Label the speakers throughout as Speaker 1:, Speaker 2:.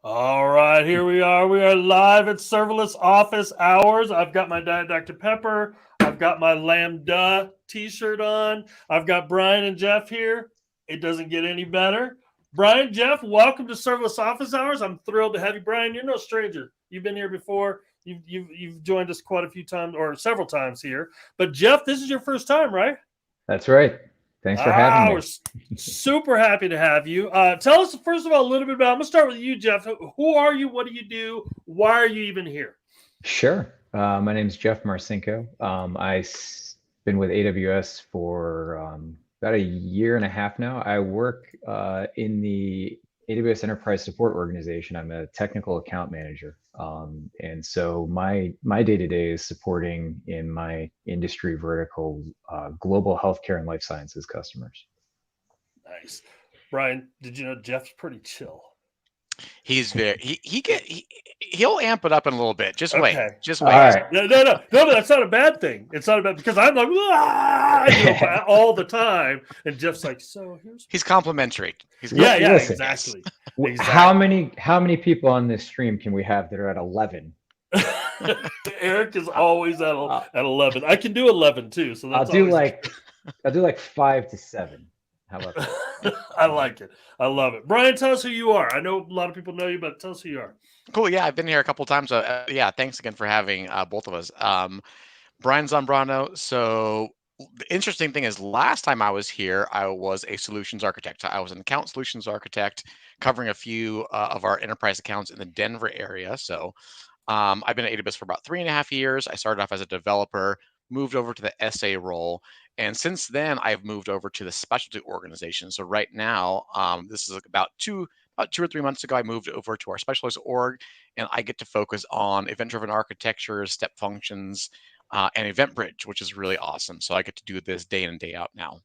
Speaker 1: All right, here we are. We are live at Serverless Office Hours. I've got my Diet Dr. Pepper. I've got my Lambda t-shirt on. I've got Brian and Jeff here. It doesn't get any better. Brian, Jeff, welcome to Serverless Office Hours. I'm thrilled to have you. Brian, you're no stranger. You've been here before. You've joined us quite a few times or several times here. But Jeff, this is your first time, right?
Speaker 2: That's right. Thanks for having me.
Speaker 1: We're super happy to have you. Tell us, first of all, a little bit about, I'm going to start with you, Jeff. Who are you? What do you do? Why are you even here?
Speaker 2: Sure. My name is Jeff Marcinko. I've been with AWS for about a year and a half now. I work in the AWS Enterprise Support Organization. I'm a technical account manager. And so my day-to-day is supporting in my industry vertical global healthcare and life sciences customers.
Speaker 1: Nice. Brian, did you know Jeff's pretty chill?
Speaker 3: He's very he'll amp it up in a little bit. Just wait. Just wait.
Speaker 2: All right.
Speaker 1: No, that's not a bad thing. It's not a bad, because I'm like all the time, and Jeff's like, so
Speaker 3: he's complimentary.
Speaker 1: Yeah,
Speaker 2: Listen,
Speaker 1: exactly.
Speaker 2: How many people on this stream can we have that are at 11?
Speaker 1: Eric is always at 11. I can do 11 too, so that's
Speaker 2: I'll do like 5 to 7. How about that?
Speaker 1: I like it. I love it. Brian, tell us who you are. I know a lot of people know you, but tell us who you are.
Speaker 3: Cool. Yeah, I've been here a couple of times. Yeah, thanks again for having both of us. Brian Zambrano. So the interesting thing is, last time I was here, I was a solutions architect. I was an account solutions architect covering a few of our enterprise accounts in the Denver area. So I've been at AWS for about 3.5 years. I started off as a developer, moved over to the SA role. And since then, I've moved over to the specialty organization. So right now, this is about 2 or 3 months ago, I moved over to our specialist org, and I get to focus on event-driven architecture, step functions, and Event Bridge, which is really awesome. So I get to do this day in and day out now.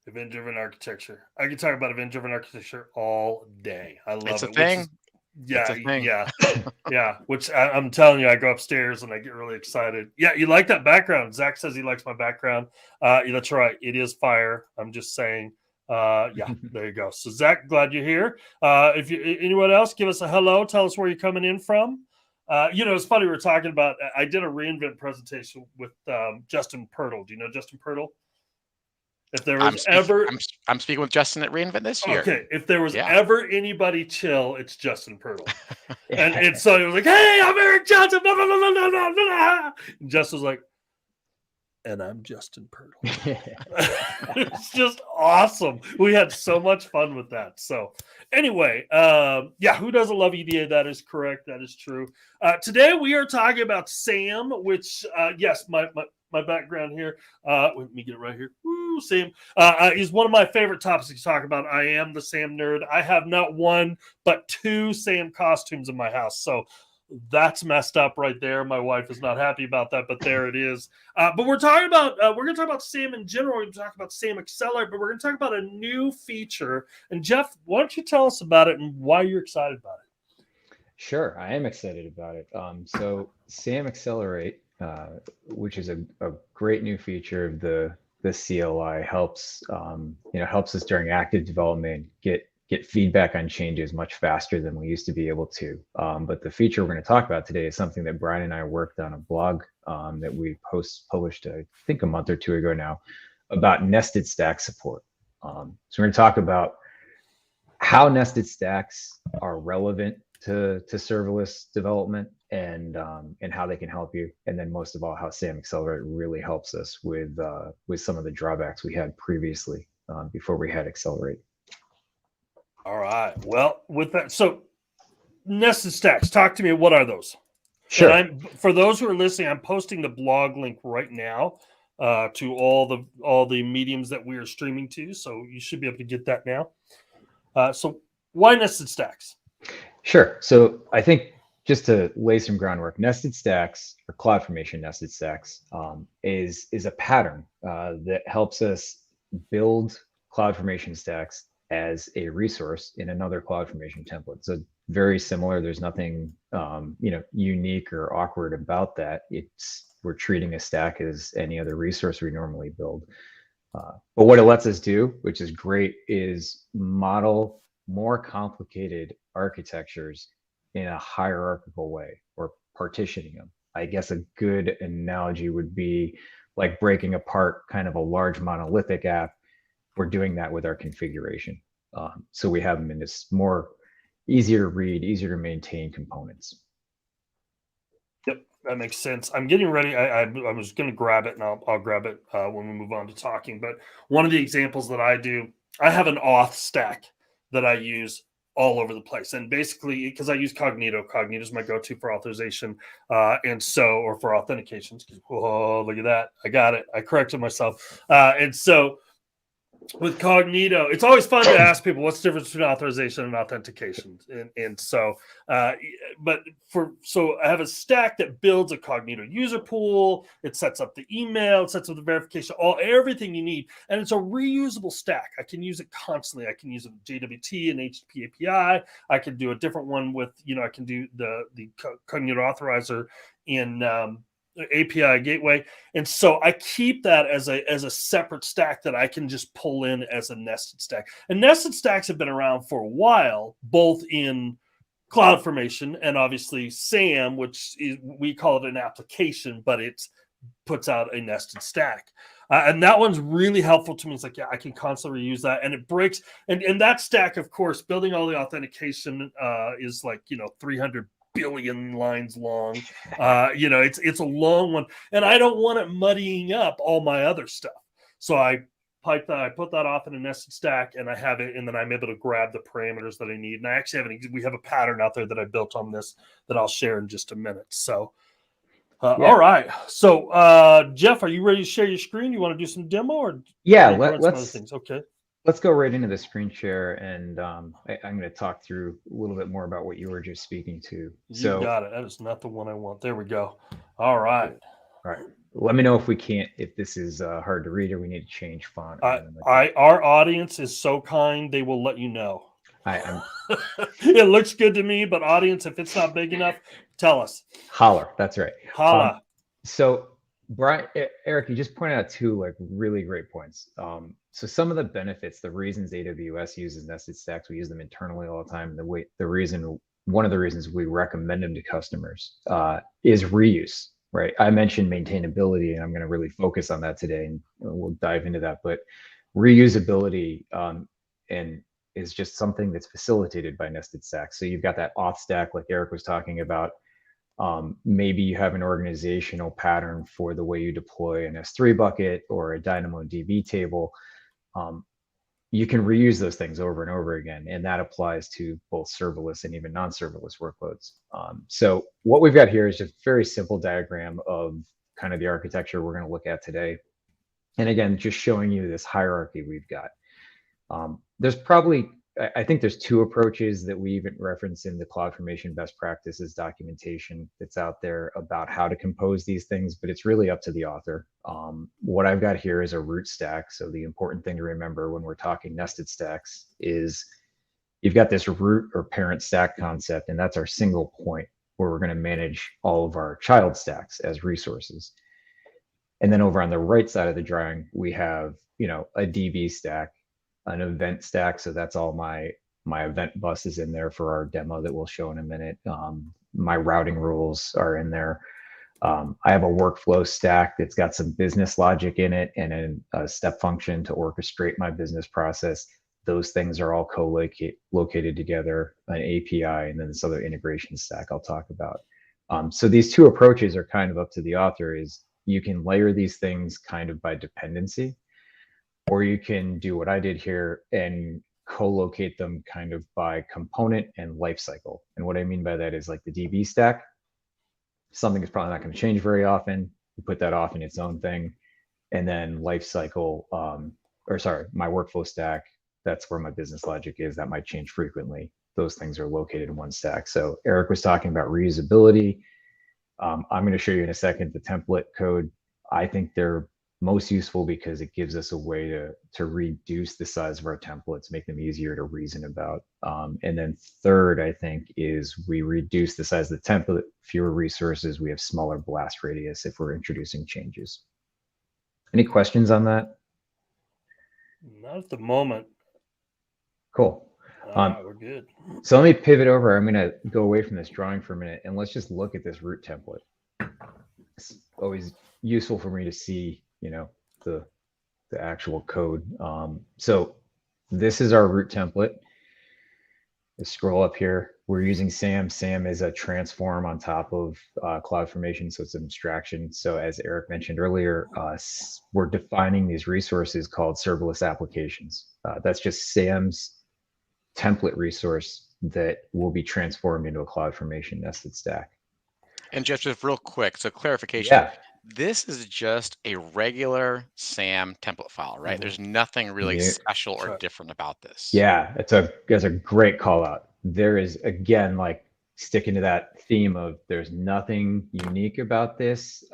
Speaker 1: Event-driven architecture. I can talk about event-driven architecture all day. I love it.
Speaker 3: It's a thing.
Speaker 1: Yeah. Which I'm telling you, I go upstairs and I get really excited. Yeah, you like that background. Zach says he likes my background. That's right. It is fire. I'm just saying. Yeah, there you go. So Zach, glad you're here. If anyone else, give us a hello. Tell us where you're coming in from. It's funny, we were talking about, I did a reInvent presentation with Justin Pirtle. Do you know Justin Pirtle? If there was
Speaker 3: I'm speaking with Justin at reInvent this year.
Speaker 1: Okay, if there was ever anybody chill, it's Justin Pirtle. and so he was like, "Hey, I'm Eric Johnson." Blah, blah, blah, blah, blah, blah. And Justin was like, "And I'm Justin Pirtle." It's just awesome. We had so much fun with that. So anyway, who doesn't love EDA? That is correct. That is true. Today we are talking about SAM, which yes, my background here. Let me get it right here. Woo, SAM is one of my favorite topics to talk about. I am the SAM nerd. I have not one but 2 SAM costumes in my house. So that's messed up right there. My wife is not happy about that, but there it is. But we're talking about we're going to talk about SAM in general. We're going to talk about SAM Accelerate, but we're going to talk about a new feature. And Jeff, why don't you tell us about it and why you're excited about it?
Speaker 2: Sure, I am excited about it. So SAM Accelerate, which is a great new feature of the CLI, helps us during active development get feedback on changes much faster than we used to be able to. But the feature we're going to talk about today is something that Brian and I worked on a blog that we published, I think, a month or 2 ago now, about nested stack support. So we're going to talk about how nested stacks are relevant to serverless development and how they can help you, and then most of all, how SAM Accelerate really helps us with some of the drawbacks we had previously before we had Accelerate.
Speaker 1: All right. Well, with that, so nested stacks. Talk to me. What are those?
Speaker 2: Sure.
Speaker 1: For those who are listening, I'm posting the blog link right now to all the mediums that we are streaming to, so you should be able to get that now. So why nested stacks?
Speaker 2: Sure. So I think just to lay some groundwork, nested stacks or CloudFormation nested stacks is a pattern that helps us build CloudFormation stacks as a resource in another CloudFormation template. So very similar. There's nothing unique or awkward about that. We're treating a stack as any other resource we normally build. But what it lets us do, which is great, is model more complicated architectures in a hierarchical way, or partitioning them. I guess a good analogy would be like breaking apart kind of a large monolithic app. We're doing that with our configuration. So we have them in this more easier to read, easier to maintain components.
Speaker 1: Yep, that makes sense. I'm getting ready. I was going to grab it, and I'll grab it when we move on to talking. But one of the examples that I do, I have an auth stack that I use all over the place, and basically because I use Cognito. Cognito is my go-to for authorization, and so or for authentications. Oh, look at that! I got it. I corrected myself, and so. With Cognito, it's always fun to ask people what's the difference between authorization and authentication. And so, so I have a stack that builds a Cognito user pool. It sets up the email, it sets up the verification, everything you need. And it's a reusable stack. I can use it constantly. I can use it with JWT and HTTP API. I can do a different one with, I can do the Cognito authorizer in API gateway, and so I keep that as a separate stack that I can just pull in as a nested stack. And nested stacks have been around for a while, both in CloudFormation and obviously SAM, which we call it an application, but it puts out a nested stack. And that one's really helpful to me. It's like, I can constantly reuse that, and it breaks. And that stack, of course, building all the authentication is like 300 billion lines long. It's a long one, and I don't want it muddying up all my other stuff. So I put that off in a nested stack, and I have it, and then I'm able to grab the parameters that I need. And I actually we have a pattern out there that I built on this that I'll share in just a minute. So, all right. So, Jeff, are you ready to share your screen? You want to do some demo, or
Speaker 2: let's
Speaker 1: things? Okay.
Speaker 2: Let's go right into the screen share, and I'm going to talk through a little bit more about what you were just speaking to.
Speaker 1: You got it. That is not the one I want. There we go. All right.
Speaker 2: Let me know if this is hard to read or we need to change font.
Speaker 1: Our audience is so kind; they will let you know.
Speaker 2: I'm
Speaker 1: It looks good to me, but audience, if it's not big enough, tell us.
Speaker 2: Holler. That's right.
Speaker 1: Holla.
Speaker 2: So, Eric, you just pointed out two really great points. So some of the benefits, the reasons AWS uses nested stacks, we use them internally all the time. One of the reasons we recommend them to customers is reuse, right? I mentioned maintainability, and I'm going to really focus on that today, and we'll dive into that. But reusability and is just something that's facilitated by nested stacks. So you've got that auth stack, like Eric was talking about. Maybe you have an organizational pattern for the way you deploy an S3 bucket or a DynamoDB table. You can reuse those things over and over again, and that applies to both serverless and even non-serverless workloads. So what we've got here is just a very simple diagram of kind of the architecture we're going to look at today. And again, just showing you this hierarchy we've got. I think there's two approaches that we even reference in the CloudFormation best practices documentation that's out there about how to compose these things, but it's really up to the author. What I've got here is a root stack. So the important thing to remember when we're talking nested stacks is you've got this root or parent stack concept, and that's our single point where we're going to manage all of our child stacks as resources. And then over on the right side of the drawing, we have, a DB stack, an event stack. So that's all my event bus is in there for our demo that we'll show in a minute. My routing rules are in there. I have a workflow stack that's got some business logic in it and a step function to orchestrate my business process. Those things are all co-located together, an API, and then this other integration stack I'll talk about. So these two approaches are kind of up to the author. Is you can layer these things kind of by dependency, or you can do what I did here and co-locate them kind of by component and lifecycle. And what I mean by that is like the DB stack, something is probably not going to change very often. You put that off in its own thing. And then lifecycle, my workflow stack, that's where my business logic is. That might change frequently. Those things are located in one stack. So Eric was talking about reusability. I'm going to show you in a second the template code. I think they're most useful because it gives us a way to reduce the size of our templates, make them easier to reason about. And then third, I think, is we reduce the size of the template, fewer resources, we have smaller blast radius if we're introducing changes. Any questions on that?
Speaker 1: Not at the moment.
Speaker 2: Cool.
Speaker 1: We're good.
Speaker 2: So let me pivot over. I'm going to go away from this drawing for a minute, and let's just look at this root template. It's always useful for me to see, the actual code. So this is our root template. Let's scroll up here. We're using SAM. SAM is a transform on top of CloudFormation, so it's an abstraction. So as Eric mentioned earlier, we're defining these resources called serverless applications. That's just SAM's template resource that will be transformed into a CloudFormation nested stack.
Speaker 3: And just real quick, so clarification.
Speaker 2: Yeah.
Speaker 3: This is just a regular SAM template file, right? There's nothing really special or different about this.
Speaker 2: Yeah, that's a great call out. There is, again, like sticking to that theme of there's nothing unique about this.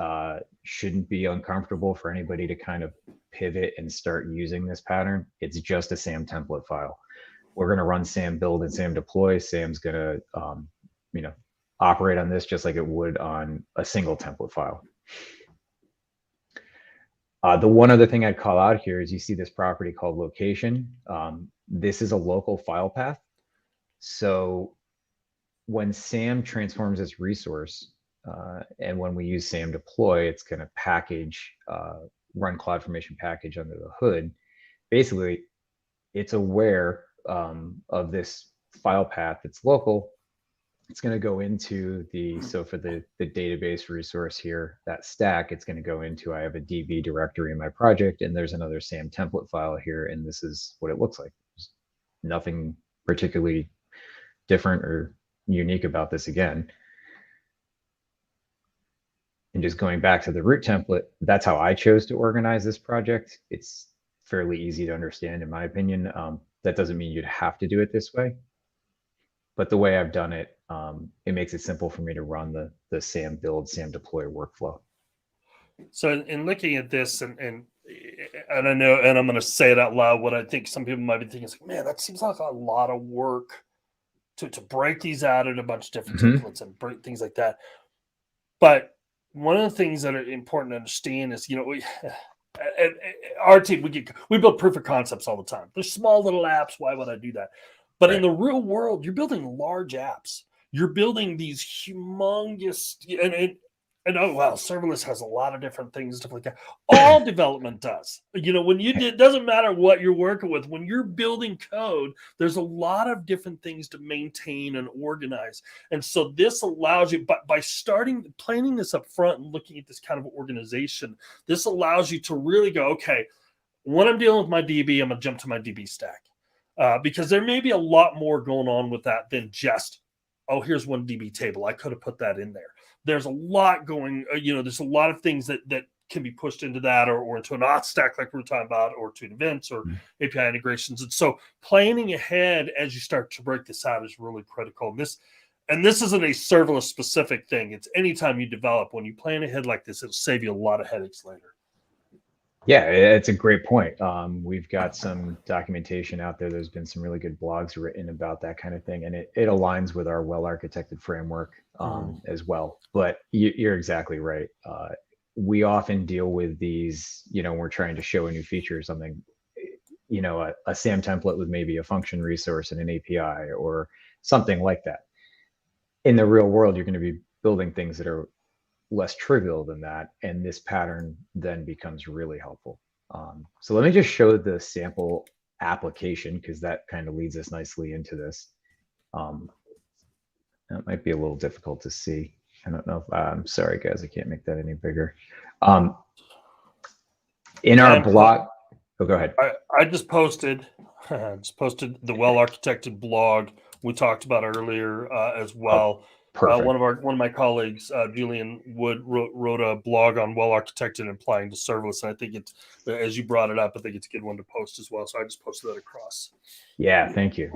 Speaker 2: Shouldn't be uncomfortable for anybody to kind of pivot and start using this pattern. It's just a SAM template file. We're going to run SAM build and SAM deploy. SAM's going to, operate on this just like it would on a single template file. The one other thing I'd call out here is you see this property called location. This is a local file path. So when SAM transforms its resource, and when we use SAM deploy, it's going to package, run CloudFormation package under the hood. Basically, it's aware of this file path that's local. It's going to go into so for the database resource here, that stack, it's going to go into, I have a DB directory in my project, and there's another SAM template file here, and this is what it looks like. There's nothing particularly different or unique about this again. And just going back to the root template, that's how I chose to organize this project. It's fairly easy to understand, in my opinion. That doesn't mean you'd have to do it this way, but the way I've done it, it makes it simple for me to run the SAM build, SAM deploy workflow. So
Speaker 1: in looking at this, and I know, and I'm going to say it out loud, what I think some people might be thinking is like, man, that seems like a lot of work to break these out in a bunch of different templates and break things like that. But one of the things that are important to understand is, our team, we build proof of concepts all the time. There's small little apps. Why would I do that? But in the real world, you're building large apps. You're building these humongous, and oh, wow, serverless has a lot of different things, stuff like that. All development does. When it doesn't matter what you're working with. When you're building code, there's a lot of different things to maintain and organize. And so this allows you, by planning this up front and looking at this kind of organization, this allows you to really go, okay, when I'm dealing with my DB, I'm going to jump to my DB stack. Because there may be a lot more going on with that than just, oh, here's one DB table. I could have put that in there. There's a lot going, there's a lot of things that can be pushed into that or into an auth stack like we were talking about, or to events or API integrations. And so planning ahead as you start to break this out is really critical. And this isn't a serverless specific thing. It's anytime you develop, when you plan ahead like this, it'll save you a lot of headaches later.
Speaker 2: Yeah, it's a great point. We've got some documentation out there. There's been some really good blogs written about that kind of thing, and it aligns with our well-architected framework as well. But you're exactly right. We often deal with these, when we're trying to show a new feature or something, a SAM template with maybe a function resource and an API or something like that. In the real world, you're going to be building things that are less trivial than that, and this pattern then becomes really helpful. So let me just show the sample application, because that kind of leads us nicely into this. That might be a little difficult to see. I don't know if I'm sorry guys, I can't make that any bigger. In our blog, go ahead.
Speaker 1: I just posted the well-architected blog we talked about earlier as well. One of my colleagues, Julian Wood, wrote a blog on well-architected and applying to serverless, and I think it's, as you brought it up, I think it's a good one to post as well. So I just posted that across.
Speaker 2: Yeah, thank you.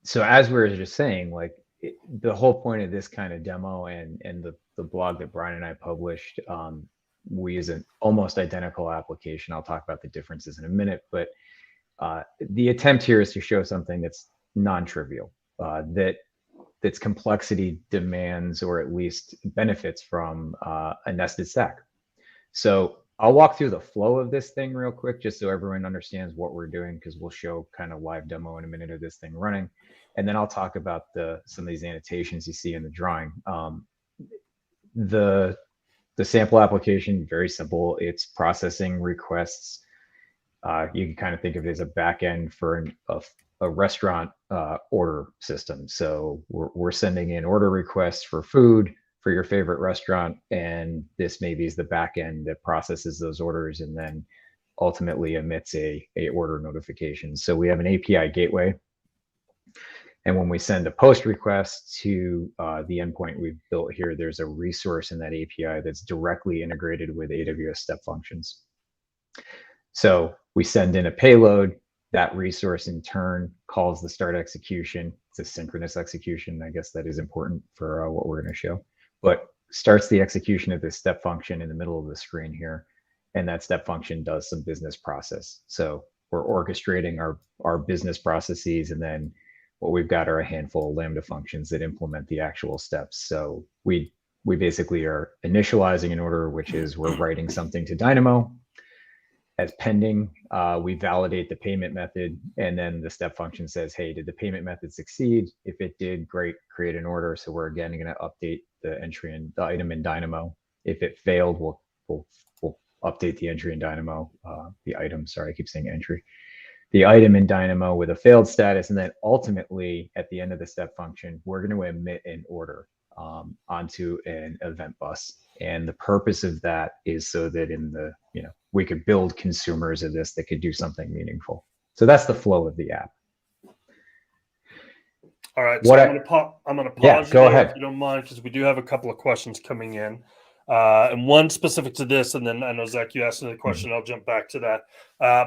Speaker 2: So as we were just saying, the whole point of this kind of demo and the blog that Brian and I published, we use an almost identical application. I'll talk about the differences in a minute, but the attempt here is to show something that's non-trivial, that's complexity demands, or at least benefits from a nested stack. So I'll walk through the flow of this thing real quick, just so everyone understands what we're doing, because we'll show kind of live demo in a minute of this thing running. And then I'll talk about some of these annotations you see in the drawing. The sample application, very simple. It's processing requests. You can kind of think of it as a backend for a restaurant order system. So we're sending in order requests for food for your favorite restaurant, and this maybe is the backend that processes those orders and then ultimately emits a order notification. So we have an API gateway, and when we send a post request to the endpoint we've built here, there's a resource in that API that's directly integrated with AWS Step Functions. So we send in a payload. That resource in turn calls the start execution. It's a synchronous execution. I guess that is important for what we're going to show, but starts the execution of this step function in the middle of the screen here. And that step function does some business process. So we're orchestrating our business processes, and then what we've got are a handful of Lambda functions that implement the actual steps. So we basically are initializing an order, which is we're writing something to Dynamo. As pending, we validate the payment method, and then the step function says, hey, did the payment method succeed? If it did, great, create an order. So we're again going to update the entry and the item in Dynamo. If it failed, we'll update the entry in Dynamo, the item, sorry, I keep saying entry. The item in Dynamo with a failed status, and then ultimately at the end of the step function, we're going to emit an order onto an event bus. And the purpose of that is so that we could build consumers of this that could do something meaningful. So that's the flow of the app.
Speaker 1: All right, so I'm going to pause
Speaker 2: go ahead
Speaker 1: if you don't mind, because we do have a couple of questions coming in. And one specific to this, and then I know, Zach, you asked another question. I'll jump back to that.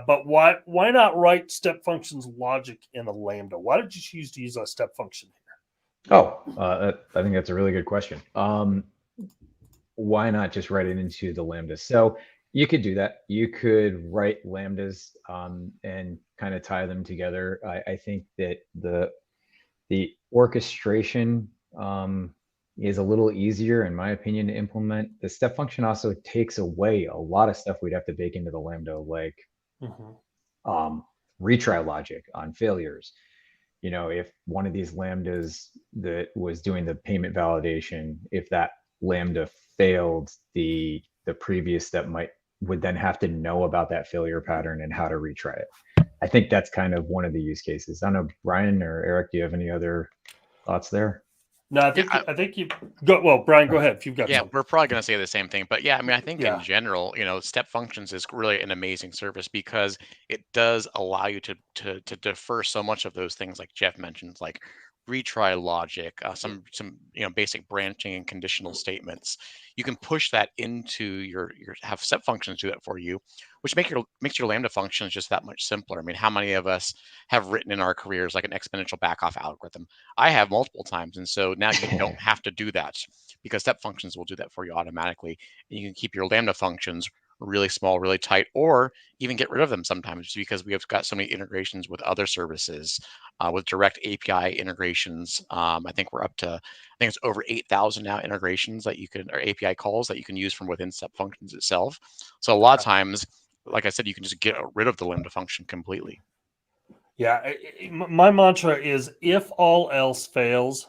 Speaker 1: But why not write step functions logic in a Lambda? Why did you choose to use a step function here?
Speaker 2: I think that's a really good question. Why not just write it into the Lambdas? So you could do that. You could write Lambdas and kind of tie them together. I think that the orchestration is a little easier, in my opinion, to implement. The step function also takes away a lot of stuff we'd have to bake into the Lambda, like retry logic on failures. If one of these Lambdas that was doing the payment validation, if that Lambda failed, the previous step would then have to know about that failure pattern and how to retry it. I think that's kind of one of the use cases. I don't know, Brian or Eric, do you have any other thoughts there?
Speaker 1: No, I think you go. Well, Brian, go ahead if you've got.
Speaker 3: Yeah,
Speaker 1: something.
Speaker 3: We're probably going to say the same thing, but yeah, I mean, I think in general, step functions is really an amazing service because it does allow you to defer so much of those things like Jeff mentioned, like retry logic, some basic branching and conditional statements. You can push that into your have step functions do that for you, which makes your Lambda functions just that much simpler. I mean, how many of us have written in our careers like an exponential backoff algorithm? I have multiple times, and so now you don't have to do that because step functions will do that for you automatically, and you can keep your Lambda functions really small, really tight, or even get rid of them sometimes because we have got so many integrations with other services, with direct API integrations. I think we're up to, I think it's over 8,000 now integrations that you can, or API calls that you can use from within step functions itself. So a lot of times, like I said, you can just get rid of the Lambda function completely.
Speaker 1: Yeah, my mantra is if all else fails,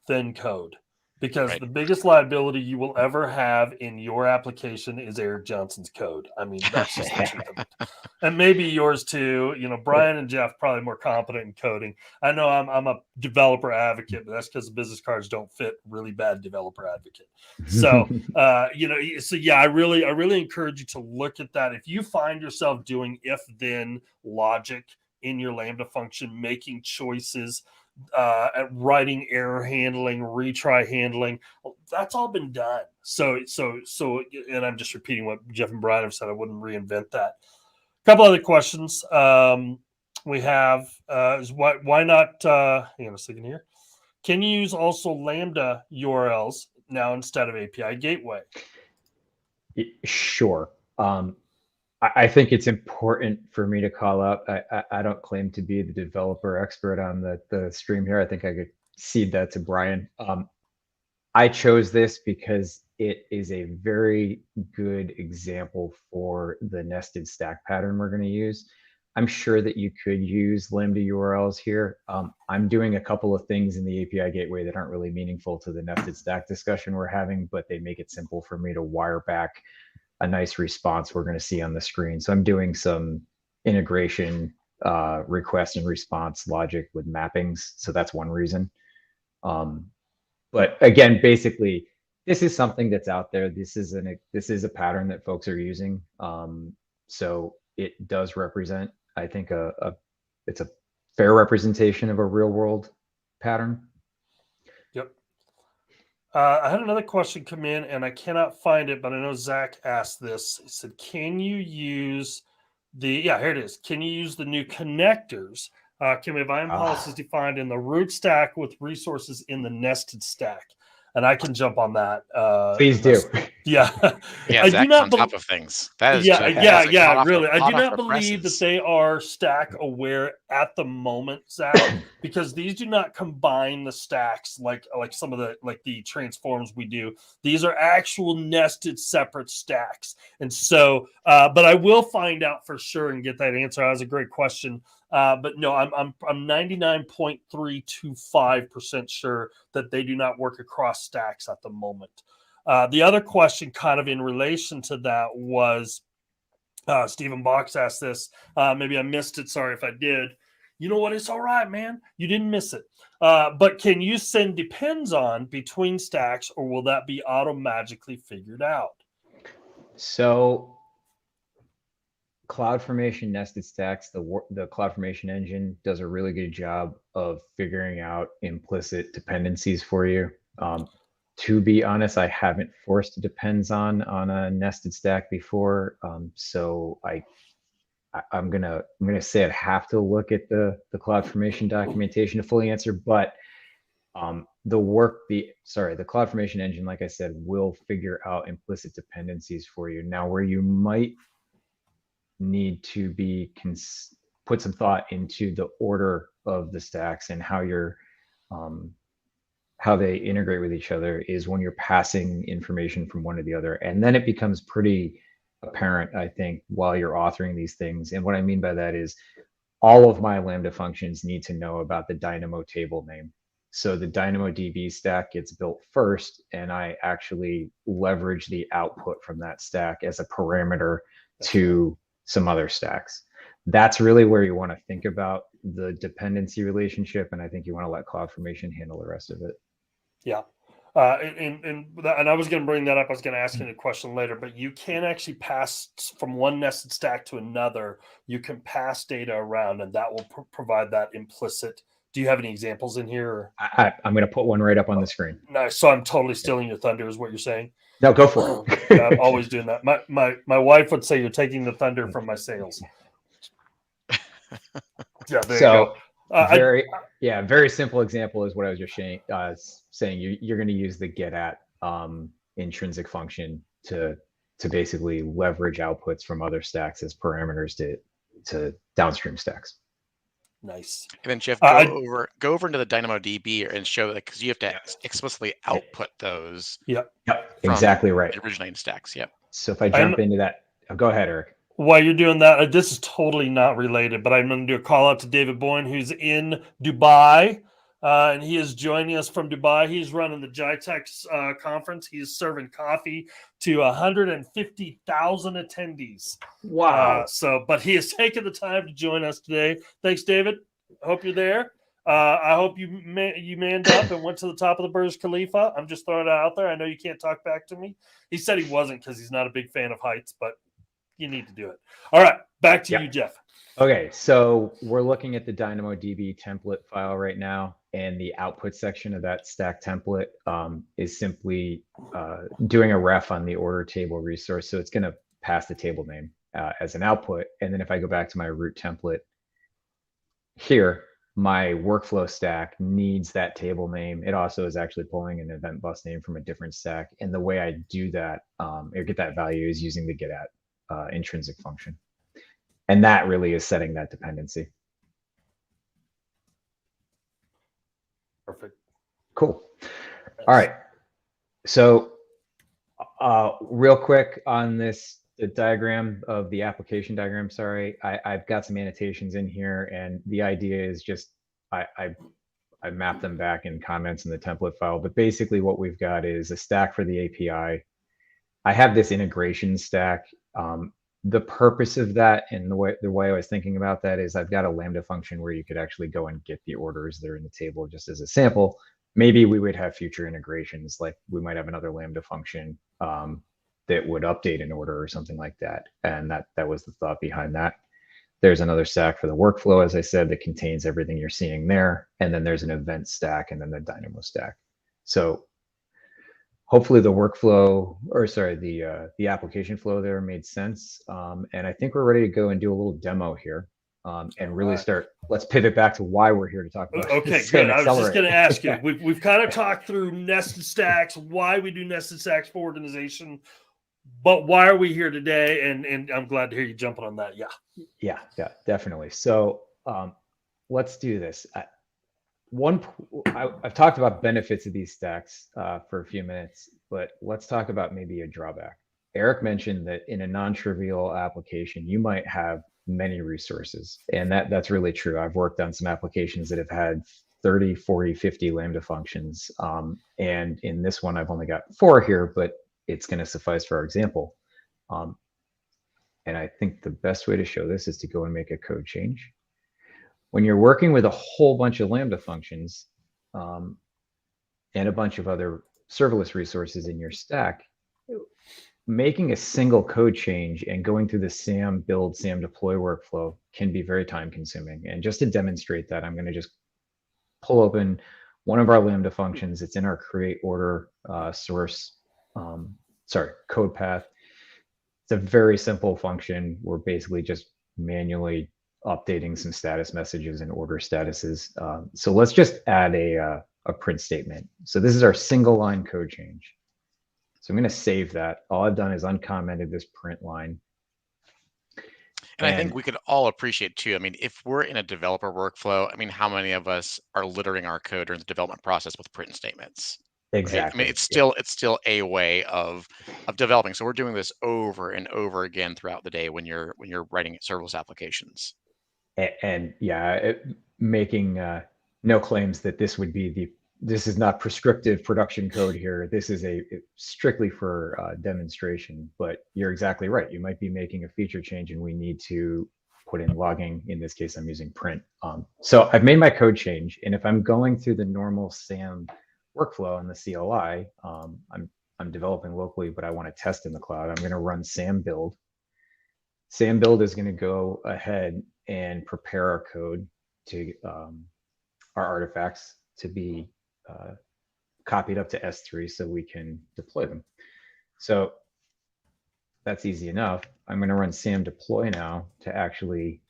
Speaker 1: then code. Because the biggest liability you will ever have in your application is Eric Johnson's code. I mean, that's just the truth of it. And maybe yours too. Brian and Jeff probably more competent in coding. I know I'm a developer advocate, but that's because the business cards don't fit really bad developer advocate. So, I really encourage you to look at that. If you find yourself doing if-then logic in your Lambda function, making choices, at writing, error handling, retry handling, that's all been done. So, and I'm just repeating what Jeff and Brian have said. I wouldn't reinvent that. A couple other questions we have is why not? Hang on a second here. Can you use also Lambda URLs now instead of API gateway?
Speaker 2: Sure. I think it's important for me to call out. I don't claim to be the developer expert on the stream here. I think I could cede that to Brian. I chose this because it is a very good example for the nested stack pattern we're going to use. I'm sure that you could use Lambda URLs here. I'm doing a couple of things in the API gateway that aren't really meaningful to the nested stack discussion we're having, but they make it simple for me to wire back a nice response we're going to see on the screen. So I'm doing some integration request and response logic with mappings. So that's one reason. But again, basically, this is something that's out there. This is a pattern that folks are using. So it does represent, I think, it's a fair representation of a real world pattern.
Speaker 1: Yep. I had another question come in, and I cannot find it, but I know Zach asked this. He said, "Can you use here it is. Can you use the new connectors? Can we have IAM policies defined in the root stack with resources in the nested stack?" And I can jump on that.
Speaker 2: Please do.
Speaker 1: Yeah.
Speaker 3: Yeah,
Speaker 1: I
Speaker 3: Zach's
Speaker 1: do not
Speaker 3: on top of things. That is
Speaker 1: really. I do not believe that they are stack aware at the moment, Zach, because these do not combine the stacks like some of the transforms we do. These are actual nested separate stacks. And so, but I will find out for sure and get that answer. That was a great question. But no, I'm 99.325% sure that they do not work across stacks at the moment. The other question kind of in relation to that was Stephen Box asked this. Maybe I missed it. Sorry if I did. You know what? It's all right, man. You didn't miss it. But can you send depends on between stacks, or will that be auto-magically figured out?
Speaker 2: So CloudFormation nested stacks, the CloudFormation engine does a really good job of figuring out implicit dependencies for you. To be honest, I haven't forced depends on a nested stack before, so I'm gonna say I'd have to look at the CloudFormation documentation to fully answer. But the CloudFormation engine, like I said, will figure out implicit dependencies for you. Now, where you might need to put some thought into the order of the stacks and how they integrate with each other is when you're passing information from one to the other. And then it becomes pretty apparent, I think, while you're authoring these things. And what I mean by that is all of my Lambda functions need to know about the Dynamo table name. So the DynamoDB stack gets built first, and I actually leverage the output from that stack as a parameter to some other stacks. That's really where you want to think about the dependency relationship, and I think you want to let CloudFormation handle the rest of it.
Speaker 1: Yeah. And I was going to bring that up. I was going to ask you a question later, but you can actually pass from one nested stack to another. You can pass data around, and that will provide that implicit. Do you have any examples in here?
Speaker 2: I'm going to put one right up on the screen.
Speaker 1: Nice. So I'm totally stealing your thunder, is what you're saying?
Speaker 2: No, go for it.
Speaker 1: Yeah, I'm always doing that. My wife would say you're taking the thunder from my sales. Yeah, there you go.
Speaker 2: Very simple example is what I was just saying. You're going to use the get@, intrinsic function to basically leverage outputs from other stacks as parameters to downstream stacks.
Speaker 1: Nice.
Speaker 3: And then Jeff, go over into the DynamoDB and show that, because you have to explicitly output those.
Speaker 1: Yep.
Speaker 2: Exactly right.
Speaker 3: The originating stacks. Yep.
Speaker 2: So if I jump into that, go ahead, Eric.
Speaker 1: While you're doing that, this is totally not related, but I'm going to do a call out to David Boyne, who's in Dubai, and he is joining us from Dubai. He's running the GITEX conference. He's serving coffee to 150,000 attendees.
Speaker 2: Wow.
Speaker 1: But he has taken the time to join us today. Thanks, David. Hope you're there. I hope you manned up and went to the top of the Burj Khalifa. I'm just throwing it out there. I know you can't talk back to me. He said he wasn't because he's not a big fan of heights, but you need to do it. All right, back to you, Jeff.
Speaker 2: Okay, so we're looking at the DynamoDB template file right now, and the output section of that stack template is simply doing a ref on the order table resource. So it's going to pass the table name as an output. And then if I go back to my root template here, my workflow stack needs that table name. It also is actually pulling an event bus name from a different stack. And the way I do that or get that value is using the get@. Intrinsic function. And that really is setting that dependency.
Speaker 1: Perfect.
Speaker 2: Cool. All right. So Real quick on this, the diagram of the application diagram, sorry, I've got some annotations in here, and the idea is just, I mapped them back in comments in the template file, but basically what we've got is a stack for the API. I have this integration stack. The purpose of that and the way I was thinking about that is I've got a Lambda function where you could actually go and get the orders that are in the table just as a sample. Maybe we would have future integrations, like we might have another Lambda function that would update an order or something like that. And that was the thought behind that. There's another stack for the workflow, as I said, that contains everything you're seeing there. And then there's an event stack and then the Dynamo stack. So hopefully the workflow, or sorry, the application flow there made sense. And I think we're ready to go and do a little demo here. And really start, let's pivot back to why we're here to talk about
Speaker 1: Okay,
Speaker 2: SAM
Speaker 1: good. I was just
Speaker 2: Accelerate.
Speaker 1: going to ask you, we've kind of talked through nested stacks, why we do nested stacks for organization, but why are we here today? And I'm glad to hear you jumping on that.
Speaker 2: Yeah, definitely. So let's do this. I've talked about benefits of these stacks for a few minutes, but let's talk about maybe a drawback. Eric mentioned that in a non-trivial application, you might have many resources, and that's really true. I've worked on some applications that have had 30, 40, 50 Lambda functions. And in this one, I've only got 4 here, but it's going to suffice for our example. And I think the best way to show this is to go and make a code change. When you're working with a whole bunch of Lambda functions and a bunch of other serverless resources in your stack, making a single code change and going through the SAM build, SAM deploy workflow can be very time consuming. And just to demonstrate that, I'm going to just pull open one of our Lambda functions. It's in our create order code path. It's a very simple function. We're basically just manually updating some status messages and order statuses. So let's just add a print statement. So this is our single line code change. So I'm going to save that. All I've done is uncommented this print line.
Speaker 3: And I think we could all appreciate too. I mean, if we're in a developer workflow, I mean, how many of us are littering our code during the development process with print statements?
Speaker 2: Exactly.
Speaker 3: Right? I mean, it's still a way of developing. So we're doing this over and over again throughout the day when you're writing serverless applications.
Speaker 2: And making no claims that this is not prescriptive production code here. This is strictly for demonstration, but you're exactly right. You might be making a feature change and we need to put in logging. In this case, I'm using print. So I've made my code change. And if I'm going through the normal SAM workflow in the CLI, I'm developing locally, but I want to test in the cloud. I'm going to run SAM build. SAM build is going to go ahead and prepare our code to our artifacts to be copied up to S3 so we can deploy them. So that's easy enough. I'm going to run SAM deploy now to actually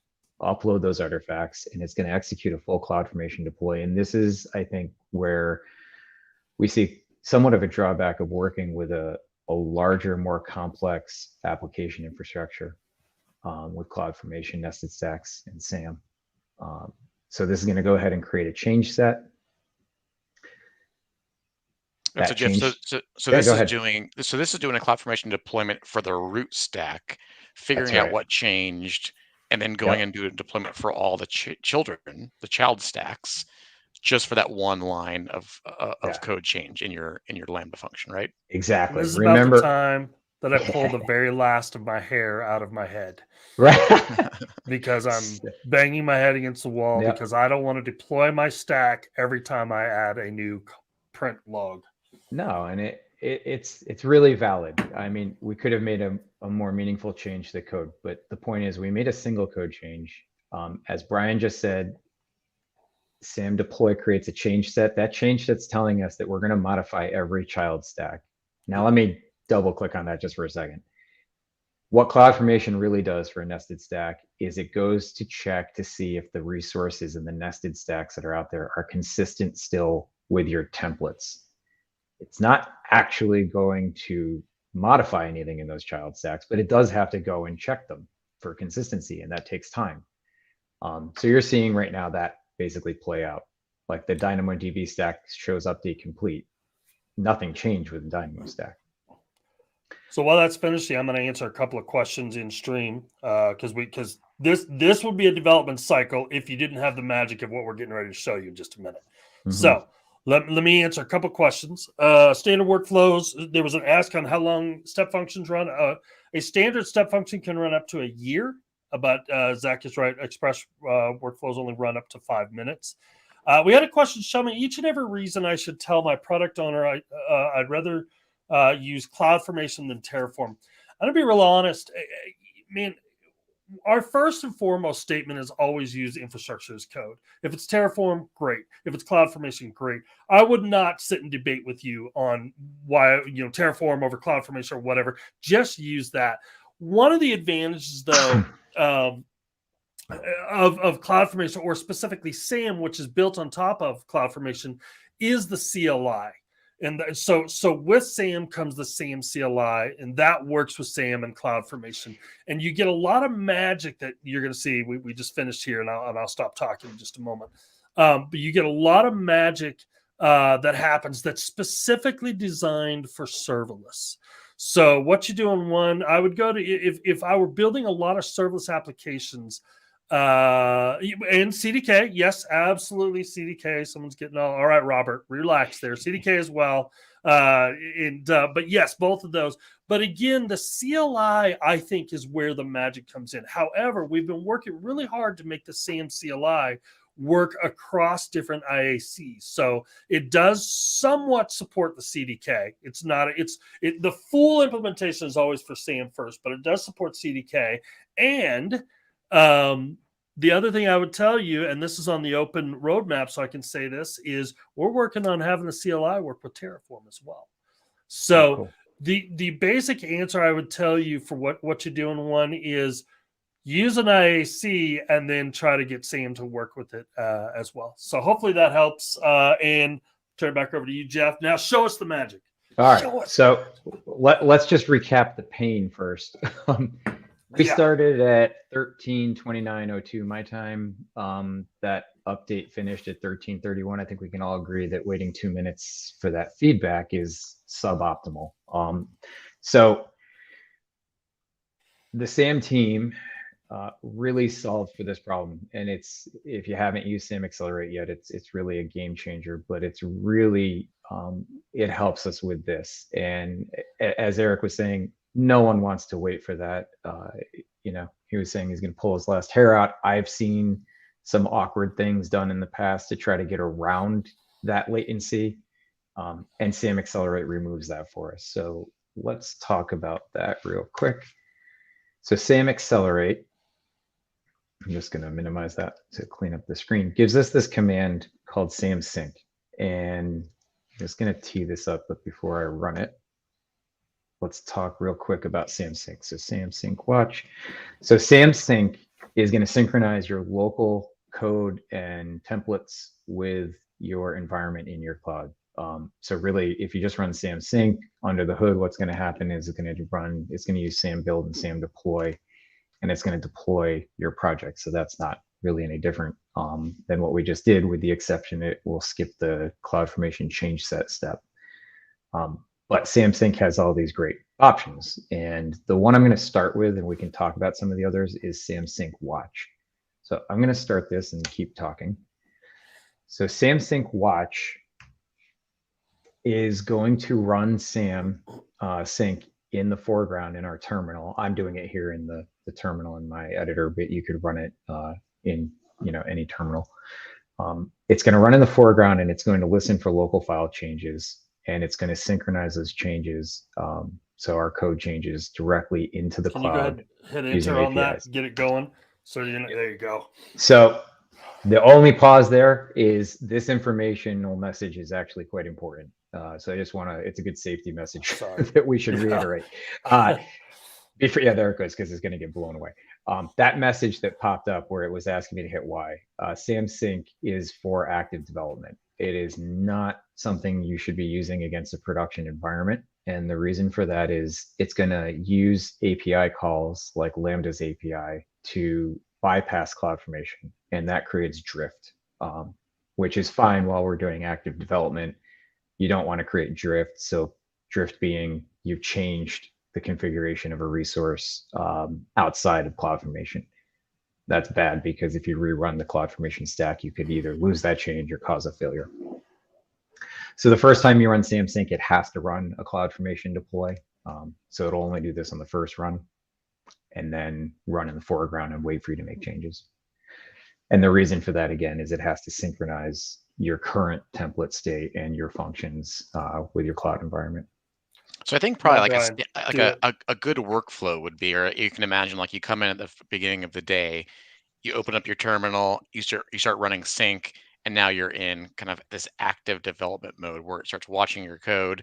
Speaker 2: upload those artifacts, and it's going to execute a full CloudFormation deploy. And this is, I think, where we see somewhat of a drawback of working with a larger, more complex application infrastructure with CloudFormation, nested stacks, and SAM. So this is going to go ahead and create a change set.
Speaker 3: So Jeff, this is doing a CloudFormation deployment for the root stack, figuring out what changed, and then going and doing a deployment for all the child stacks, just for that one line of code change in your Lambda function, right?
Speaker 2: Exactly.
Speaker 1: This is about the time that I pull the very last of my hair out of my head.
Speaker 2: Right.
Speaker 1: Because I'm banging my head against the wall because I don't want to deploy my stack every time I add a new print log.
Speaker 2: No, and it's really valid. I mean, we could have made a more meaningful change to the code, but the point is we made a single code change. As Brian just said, SAM deploy creates a change set. That change set's telling us that we're going to modify every child stack. Now let me double click on that just for a second. What CloudFormation really does for a nested stack is it goes to check to see if the resources in the nested stacks that are out there are consistent still with your templates. It's not actually going to modify anything in those child stacks, but it does have to go and check them for consistency, and that takes time. So you're seeing right now that basically play out. Like the DynamoDB stack shows update complete. Nothing changed with the Dynamo stack.
Speaker 1: So while that's finishing, I'm going to answer a couple of questions in stream because this would be a development cycle if you didn't have the magic of what we're getting ready to show you in just a minute.
Speaker 2: Mhm.
Speaker 1: So let me answer a couple of questions. Standard workflows. There was an ask on how long step functions run. A standard step function can run up to a year, but Zach is right. Express workflows only run up to 5 minutes. We had a question, show me each and every reason I should tell my product owner I'd rather use CloudFormation than Terraform. I'm going to be real honest. Man, our first and foremost statement is always use infrastructure as code. If it's Terraform, great. If it's CloudFormation, great. I would not sit and debate with you on why, Terraform over CloudFormation or whatever. Just use that. One of the advantages, though, of CloudFormation, or specifically SAM, which is built on top of CloudFormation, is the CLI. And so with SAM comes the SAM CLI, and that works with SAM and CloudFormation. And you get a lot of magic that you're going to see. We just finished here, and I'll stop talking in just a moment. But you get a lot of magic that happens that's specifically designed for serverless. So what you do in one, I would go to, if I were building a lot of serverless applications, and CDK, yes, absolutely CDK. Someone's getting all right, Robert, relax there. CDK as well. But yes, both of those. But again, the CLI, I think, is where the magic comes in. However, we've been working really hard to make the same CLI work across different IACs. So it does somewhat support the CDK. It's not, the full implementation is always for SAM first, but it does support CDK. And the other thing I would tell you, and this is on the open roadmap, so I can say this, is we're working on having the CLI work with Terraform as well. So
Speaker 2: cool.
Speaker 1: the basic answer I would tell you for what you do in one is use an IAC and then try to get SAM to work with it as well. So hopefully that helps. And turn it back over to you, Jeff. Now show us the magic.
Speaker 2: All right. So let's just recap the pain first. We started at 13:29:02 my time. That update finished at 13:31. I think we can all agree that waiting 2 minutes for that feedback is suboptimal. So the SAM team really solved for this problem, and if you haven't used SAM Accelerate yet, it's really a game changer. But it's really it helps us with this. And as Eric was saying, no one wants to wait for that. He was saying he's going to pull his last hair out. I've seen some awkward things done in the past to try to get around that latency, and SAM Accelerate removes that for us. So let's talk about that real quick. So SAM Accelerate, I'm just going to minimize that to clean up the screen, gives us this command called SAM Sync. And I'm just going to tee this up, but before I run it, let's talk real quick about SAM Sync. So SAM Sync watch. So SAM Sync is going to synchronize your local code and templates with your environment in your cloud. So really, if you just run SAM Sync under the hood, what's going to happen is it's going to use SAM build and SAM deploy, and it's going to deploy your project. So that's not really any different than what we just did, with the exception it will skip the CloudFormation change set step. But SAM Sync has all these great options. And the one I'm going to start with, and we can talk about some of the others, is SAM Sync Watch. So I'm going to start this and keep talking. So SAM Sync Watch is going to run SAM Sync in the foreground in our terminal. I'm doing it here in the terminal in my editor, but you could run it in any terminal. It's going to run in the foreground, and it's going to listen for local file changes, and it's going to synchronize those changes, so our code changes directly into the cloud.
Speaker 1: You go ahead, hit enter on that, get it going. So there you go.
Speaker 2: So the only pause there is this informational message is actually quite important. So I just want to, it's a good safety message that we should reiterate. There it goes, because it's going to get blown away. That message that popped up where it was asking me to hit Y, SAM Sync is for active development. It is not something you should be using against a production environment. And the reason for that is it's going to use API calls like Lambda's API to bypass CloudFormation. And that creates drift, which is fine while we're doing active development. You don't want to create drift. So drift being you've changed the configuration of a resource outside of CloudFormation. That's bad because if you rerun the CloudFormation stack, you could either lose that change or cause a failure. So the first time you run SAM Sync, it has to run a CloudFormation deploy. So it'll only do this on the first run and then run in the foreground and wait for you to make changes. And the reason for that, again, is it has to synchronize your current template state and your functions with your cloud environment.
Speaker 3: So I think probably
Speaker 1: Brian,
Speaker 3: a good workflow would be, or you can imagine like you come in at the beginning of the day, you open up your terminal, you start running sync, and now you're in kind of this active development mode where it starts watching your code.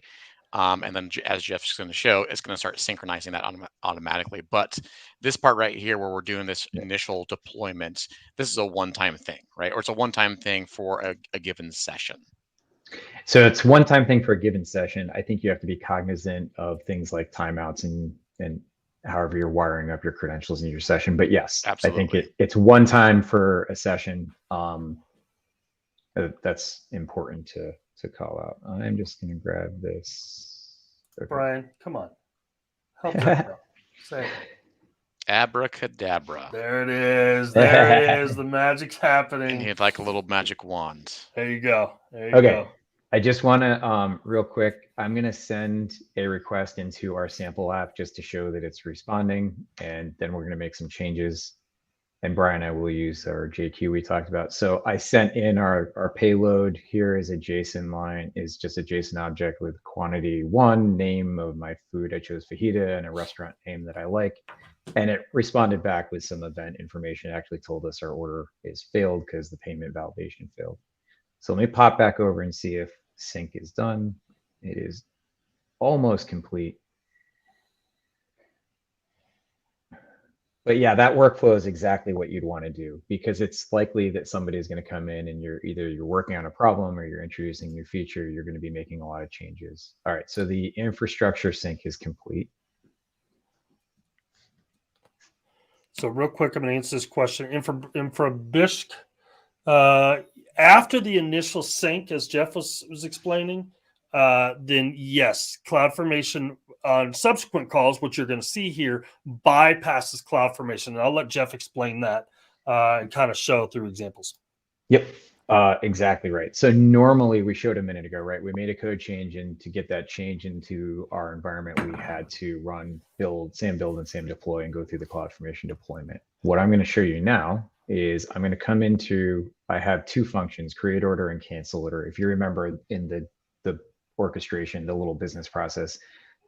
Speaker 3: And then as Jeff's going to show, it's going to start synchronizing that automatically. But this part right here where we're doing this initial deployment, this is a one-time thing, right? Or it's a one-time thing for a given session.
Speaker 2: So it's one-time thing for a given session. I think you have to be cognizant of things like timeouts and however you're wiring up your credentials in your session. But yes, absolutely. I think it's one time for a session. That's important to call out. I'm just going to grab this.
Speaker 1: Okay. Brian, come on. Help me out. Say it.
Speaker 3: Abracadabra.
Speaker 1: There it is. There it is. The magic's happening.
Speaker 3: And he'd like a little magic wand.
Speaker 1: There you go. There you
Speaker 2: go.
Speaker 1: Okay.
Speaker 2: I just want to, real quick, I'm going to send a request into our sample app just to show that it's responding. And then we're going to make some changes. And Brian, I will use our JQ we talked about. So I sent in our payload. Here is a JSON line, is just a JSON object with quantity 1, name of my food. I chose fajita, and a restaurant name that I like. And it responded back with some event information. It actually told us our order is failed because the payment validation failed. So let me pop back over and see if sync is done. It is almost complete. But yeah, that workflow is exactly what you'd want to do, because it's likely that somebody is going to come in and you're working on a problem or you're introducing a new feature. You're going to be making a lot of changes. All right, so the infrastructure sync is complete.
Speaker 1: So real quick, I'm going to answer this question. Infra after the initial sync, as Jeff was explaining, then yes, CloudFormation on subsequent calls, which you're going to see here, bypasses CloudFormation. And I'll let Jeff explain that and kind of show through examples.
Speaker 2: Yep, exactly right. So normally, we showed a minute ago, right? We made a code change, and to get that change into our environment, we had to run SAM build and SAM deploy and go through the CloudFormation deployment. What I'm going to show you now is I'm going to come into, I have two functions, create order and cancel order. If you remember in the orchestration, the little business process,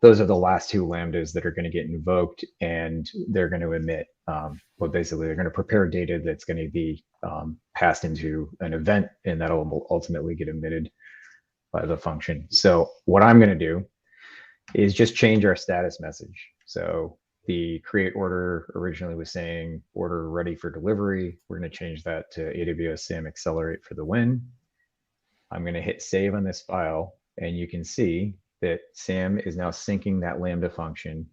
Speaker 2: those are the last two lambdas that are going to get invoked, and they're going to emit, well, basically they're going to prepare data that's going to be passed into an event, and that'll ultimately get emitted by the function. So what I'm going to do is just change our status message. So the create order originally was saying order ready for delivery. We're going to change that to AWS SAM Accelerate for the win. I'm going to hit save on this file, and you can see that SAM is now syncing that Lambda function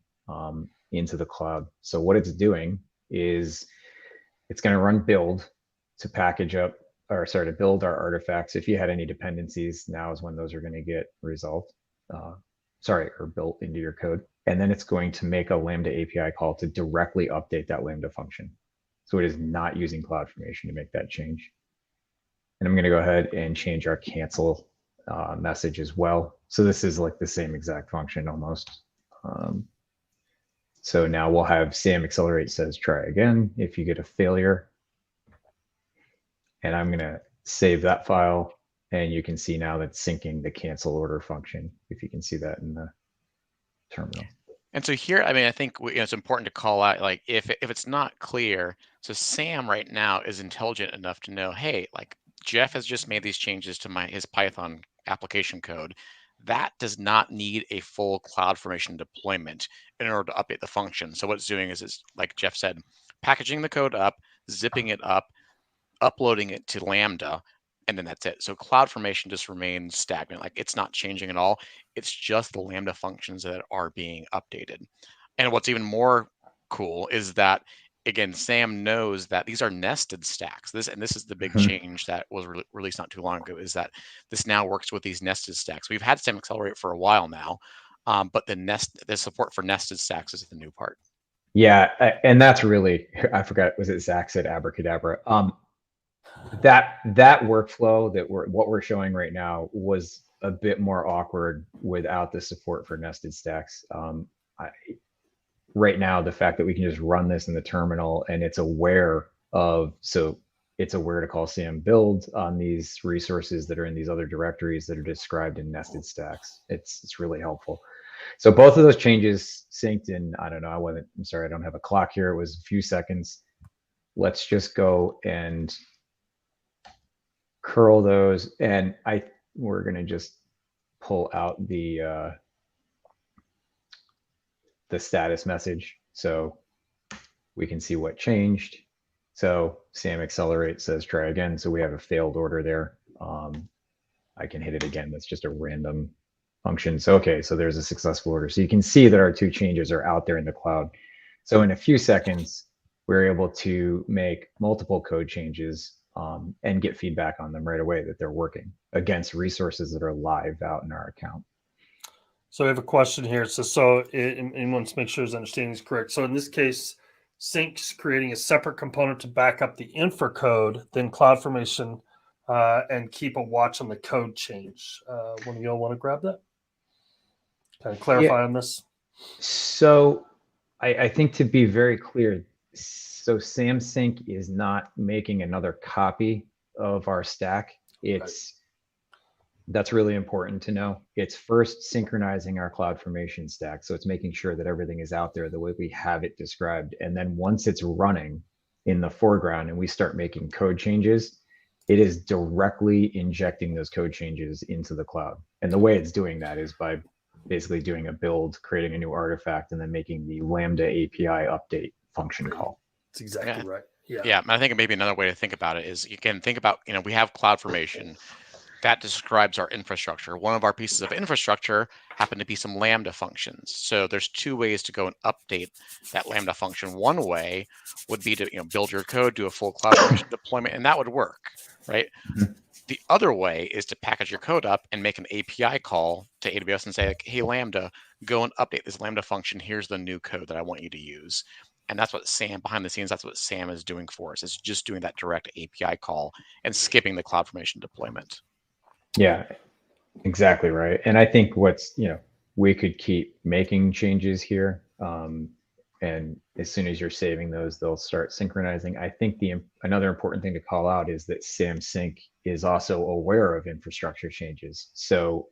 Speaker 2: into the cloud. So what it's doing is it's going to run build to package up, or sorry, to build our artifacts. If you had any dependencies, now is when those are going to get resolved, or built into your code. And then it's going to make a Lambda API call to directly update that Lambda function. So it is not using CloudFormation to make that change. And I'm going to go ahead and change our cancel message as well. So this is like the same exact function almost. So now we'll have SAM Accelerate says try again if you get a failure. And I'm going to save that file, and you can see now that's syncing the cancel order function, if you can see that in the terminal.
Speaker 3: And so here, I mean, I think it's important to call out, like, if it's not clear, so SAM right now is intelligent enough to know, hey, like Jeff has just made these changes to his Python application code. That does not need a full CloudFormation deployment in order to update the function. So what it's doing is, it's like Jeff said, packaging the code up, zipping it up, uploading it to Lambda, and then that's it. So CloudFormation just remains stagnant. Like, it's not changing at all. It's just the Lambda functions that are being updated. And what's even more cool is that, again, SAM knows that these are nested stacks. This is the big change that was released not too long ago, is that this now works with these nested stacks. We've had SAM Accelerate for a while now, but the support for nested stacks is the new part.
Speaker 2: Yeah, and that's really, I forgot, was it Zach said abracadabra? That workflow what we're showing right now was a bit more awkward without the support for nested stacks. Right now, the fact that we can just run this in the terminal and it's aware to call SAM build on these resources that are in these other directories that are described in nested stacks. It's really helpful. So both of those changes synced in, I don't know, I'm sorry, I don't have a clock here. It was a few seconds. Let's just go and curl those. And we're going to just pull out the status message so we can see what changed. So SAM Accelerate says try again. So we have a failed order there. I can hit it again. That's just a random function. So, okay, so there's a successful order. So you can see that our two changes are out there in the cloud. So in a few seconds, we're able to make multiple code changes and get feedback on them right away that they're working against resources that are live out in our account.
Speaker 1: So I have a question here. And wants to make sure his understanding is correct. So in this case, Sync's creating a separate component to back up the infra code, then CloudFormation, and keep a watch on the code change. One of y'all want to grab that? Kind of clarify on this?
Speaker 2: So I think to be very clear, so SAM Sync is not making another copy of our stack. That's really important to know. It's first synchronizing our CloudFormation stack. So it's making sure that everything is out there the way we have it described. And then once it's running in the foreground and we start making code changes, it is directly injecting those code changes into the cloud. And the way it's doing that is by basically doing a build, creating a new artifact, and then making the Lambda API update function call.
Speaker 1: That's exactly right.
Speaker 3: Yeah. And I think maybe another way to think about it is you can think about, we have CloudFormation. That describes our infrastructure. One of our pieces of infrastructure happen to be some Lambda functions. So there's two ways to go and update that Lambda function. One way would be to build your code, do a full CloudFormation deployment, and that would work, right? Mm-hmm. The other way is to package your code up and make an API call to AWS and say, like, hey, Lambda, go and update this Lambda function. Here's the new code that I want you to use. And that's what SAM, behind the scenes, that's what SAM is doing for us. It's just doing that direct API call and skipping the CloudFormation deployment.
Speaker 2: Yeah, exactly right. And I think we could keep making changes here. And as soon as you're saving those, they'll start synchronizing. I think another important thing to call out is that SAM Sync is also aware of infrastructure changes. So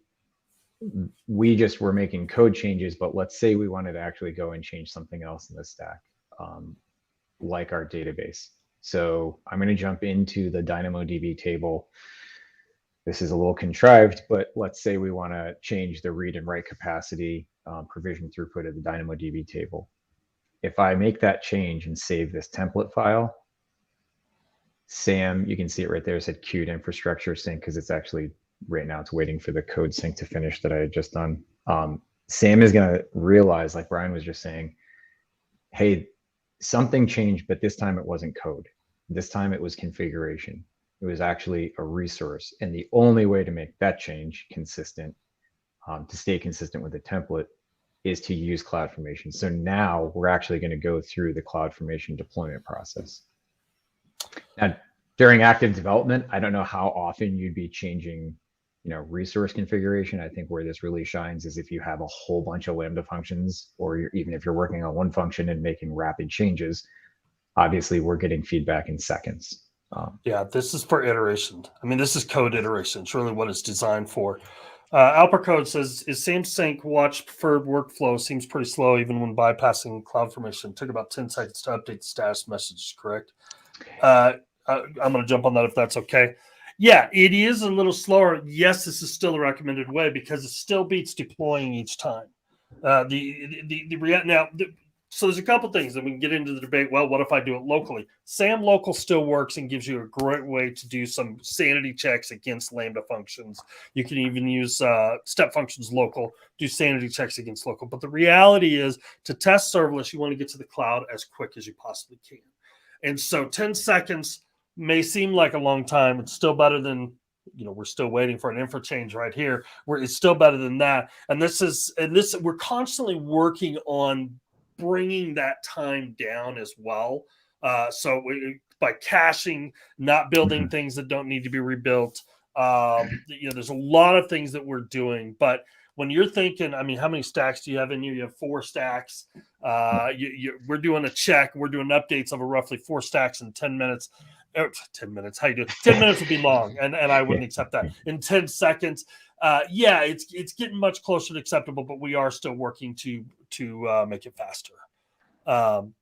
Speaker 2: we just were making code changes, but let's say we wanted to actually go and change something else in the stack, like our database. So I'm going to jump into the DynamoDB table. This is a little contrived, but let's say we want to change the read and write capacity, provision throughput of the DynamoDB table. If I make that change and save this template file, SAM, you can see it right there, it said queued infrastructure sync, because it's actually, right now it's waiting for the code sync to finish that I had just done. SAM is going to realize, like Brian was just saying, hey, something changed, but this time it wasn't code. This time it was configuration. It was actually a resource. And the only way to make that change consistent, to stay consistent with the template, is to use CloudFormation. So now we're actually going to go through the CloudFormation deployment process. Now, during active development, I don't know how often you'd be changing, resource configuration. I think where this really shines is if you have a whole bunch of Lambda functions, or even if you're working on one function and making rapid changes. Obviously, we're getting feedback in seconds.
Speaker 1: Yeah, this is for iteration. I mean, this is code iteration. It's really what it's designed for. Alpercode says, is SAM Sync watch preferred workflow? Seems pretty slow even when bypassing CloudFormation. It took about 10 seconds to update the status message, correct? I'm going to jump on that if that's okay. Yeah, it is a little slower. Yes, this is still a recommended way because it still beats deploying each time. So there's a couple things that we can get into the debate. Well, what if I do it locally? SAM local still works and gives you a great way to do some sanity checks against Lambda functions. You can even use step functions local, do sanity checks against local. But the reality is, to test serverless, you want to get to the cloud as quick as you possibly can. And so 10 seconds may seem like a long time. It's still better than we're still waiting for an infra change right here. It's still better than that. And we're constantly working on bringing that time down as well. By caching, not building things that don't need to be rebuilt. There's a lot of things that we're doing, but when you're thinking, I mean, how many stacks do you have in here? You have 4 stacks. We're doing a check. We're doing updates of roughly 4 stacks in 10 minutes. 10 minutes. How you do? 10 minutes would be long, and I wouldn't accept that. In 10 seconds, it's getting much closer to acceptable, but we are still working to make it faster. And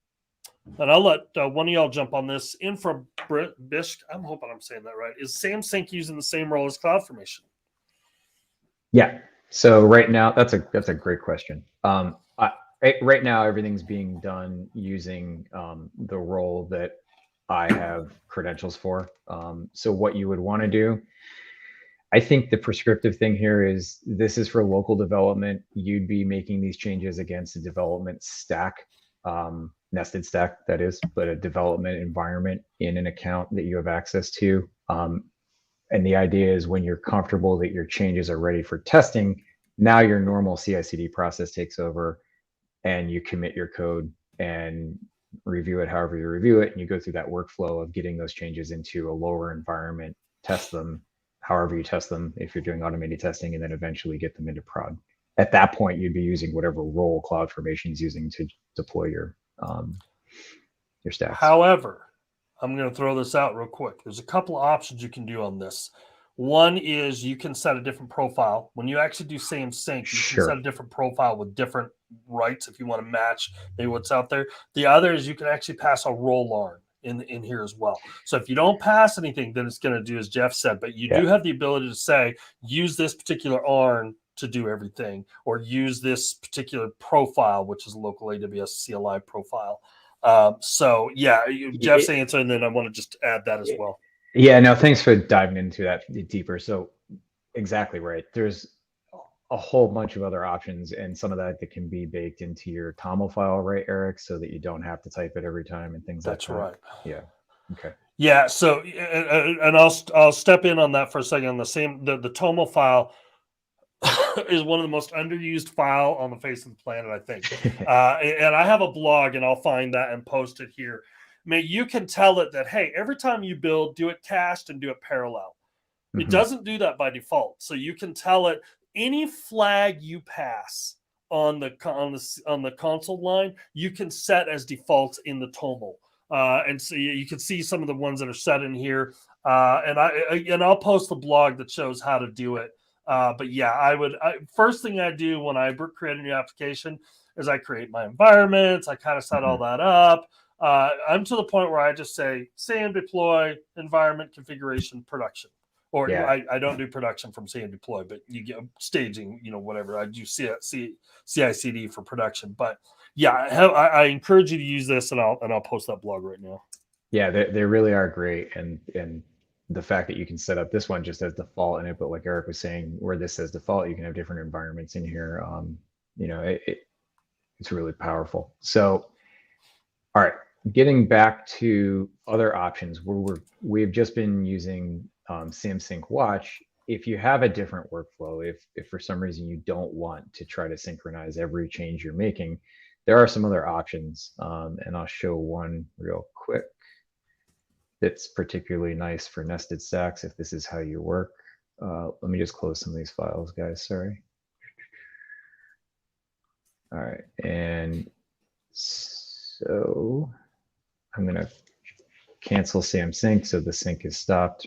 Speaker 1: I'll let one of y'all jump on this. Infra Bishk, I'm hoping I'm saying that right. Is SAM Sync using the same role as CloudFormation?
Speaker 2: Yeah. So right now, that's a great question. Right now, everything's being done using the role that I have credentials for. So what you would want to do, I think the prescriptive thing here is this is for local development. You'd be making these changes against a development stack, nested stack, that is, but a development environment in an account that you have access to. And the idea is when you're comfortable that your changes are ready for testing, now your normal CI/CD process takes over and you commit your code and review it however you review it. And you go through that workflow of getting those changes into a lower environment, test them however you test them if you're doing automated testing, and then eventually get them into prod. At that point, you'd be using whatever role CloudFormation is using to deploy your stacks.
Speaker 1: However, I'm going to throw this out real quick. There's a couple of options you can do on this. One is you can set a different profile. When you actually do SAM Sync, you can set a different profile with different rights if you want to match maybe what's out there. The other is you can actually pass a role ARN in here as well. So if you don't pass anything, then it's going to do as Jeff said, but you do have the ability to say, use this particular ARN to do everything, or use this particular profile, which is a local AWS CLI profile. Jeff's answer, and then I want to just add that as well.
Speaker 2: Yeah, no, thanks for diving into that deeper. So exactly right. There's a whole bunch of other options, and some of that can be baked into your TOML file, right, Eric? So that you don't have to type it every time and things like that. That's right. Yeah. Okay.
Speaker 1: Yeah. So, and I'll step in on that for a second. The TOML file is one of the most underused file on the face of the planet, I think. And I have a blog, and I'll find that and post it here. You can tell it that, hey, every time you build, do it cached and do it parallel. It doesn't do that by default. So you can tell it any flag you pass on the console line, you can set as defaults in the TOML. And so you can see some of the ones that are set in here. And I'll post the blog that shows how to do it. But yeah, first thing I do when I create a new application is I create my environments. I kind of set all that up. I'm to the point where I just say SAM deploy, environment configuration, production. Or I don't do production from SAM deploy, but you get staging, whatever. I do CI/CD for production. But yeah, I encourage you to use this, and I'll post that blog right now.
Speaker 2: Yeah, they really are great, and the fact that you can set up this one just as default in it, but like Eric was saying, where this says default, you can have different environments in here. It's really powerful. So, all right, getting back to other options, we've just been using SAM Sync Watch. If you have a different workflow, if for some reason you don't want to try to synchronize every change you're making, there are some other options, and I'll show one real quick that's particularly nice for nested stacks if this is how you work. Let me just close some of these files, guys, sorry. All right, and so I'm gonna cancel SAM Sync so the sync is stopped.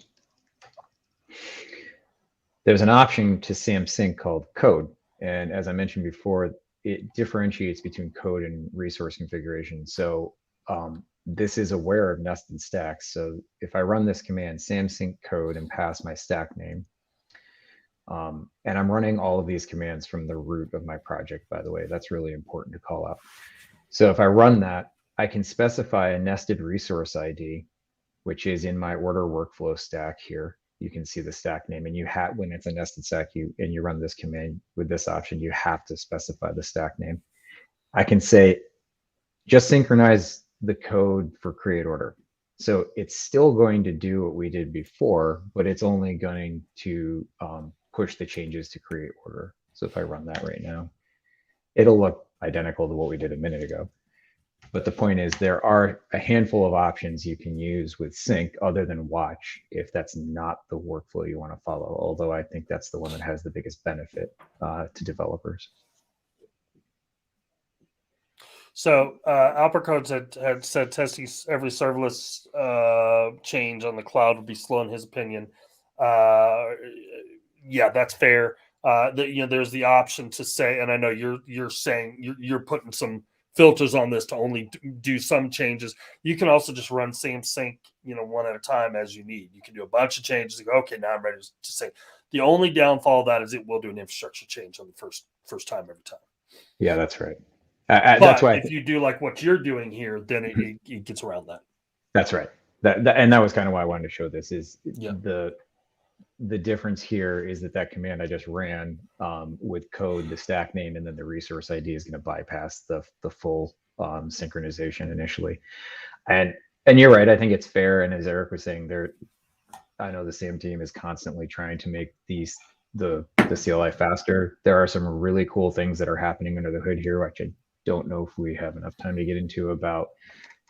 Speaker 2: There's an option to SAM Sync called code. And as I mentioned before, it differentiates between code and resource configuration. So this is aware of nested stacks. So if I run this command, SAM Sync code, and pass my stack name, and I'm running all of these commands from the root of my project, by the way, that's really important to call out. So if I run that, I can specify a nested resource ID, which is in my order workflow stack here. You can see the stack name, and when it's a nested stack, and you run this command with this option, you have to specify the stack name. I can say, just synchronize the code for create order. So it's still going to do what we did before, but it's only going to push the changes to create order. So if I run that right now, it'll look identical to what we did a minute ago. But the point is, there are a handful of options you can use with sync other than watch if that's not the workflow you want to follow. Although I think that's the one that has the biggest benefit to developers.
Speaker 1: So Alpercodes had said testing every serverless change on the cloud would be slow in his opinion. Yeah, that's fair. There's the option to say, and I know you're saying you're putting some filters on this to only do some changes. You can also just run SAM sync, one at a time as you need. You can do a bunch of changes and go, okay, now I'm ready to sync. The only downfall of that is it will do an infrastructure change on the first time every time.
Speaker 2: Yeah, that's right.
Speaker 1: But
Speaker 2: that's why
Speaker 1: if you do like what you're doing here, then it gets around that.
Speaker 2: That's right. And that was kind of why I wanted to show this is the difference here is that command I just ran with code, the stack name, and then the resource ID is going to bypass the full synchronization initially. And you're right. I think it's fair. And as Eric was saying, I know the SAM team is constantly trying to make the CLI faster. There are some really cool things that are happening under the hood here, which I don't know if we have enough time to get into, about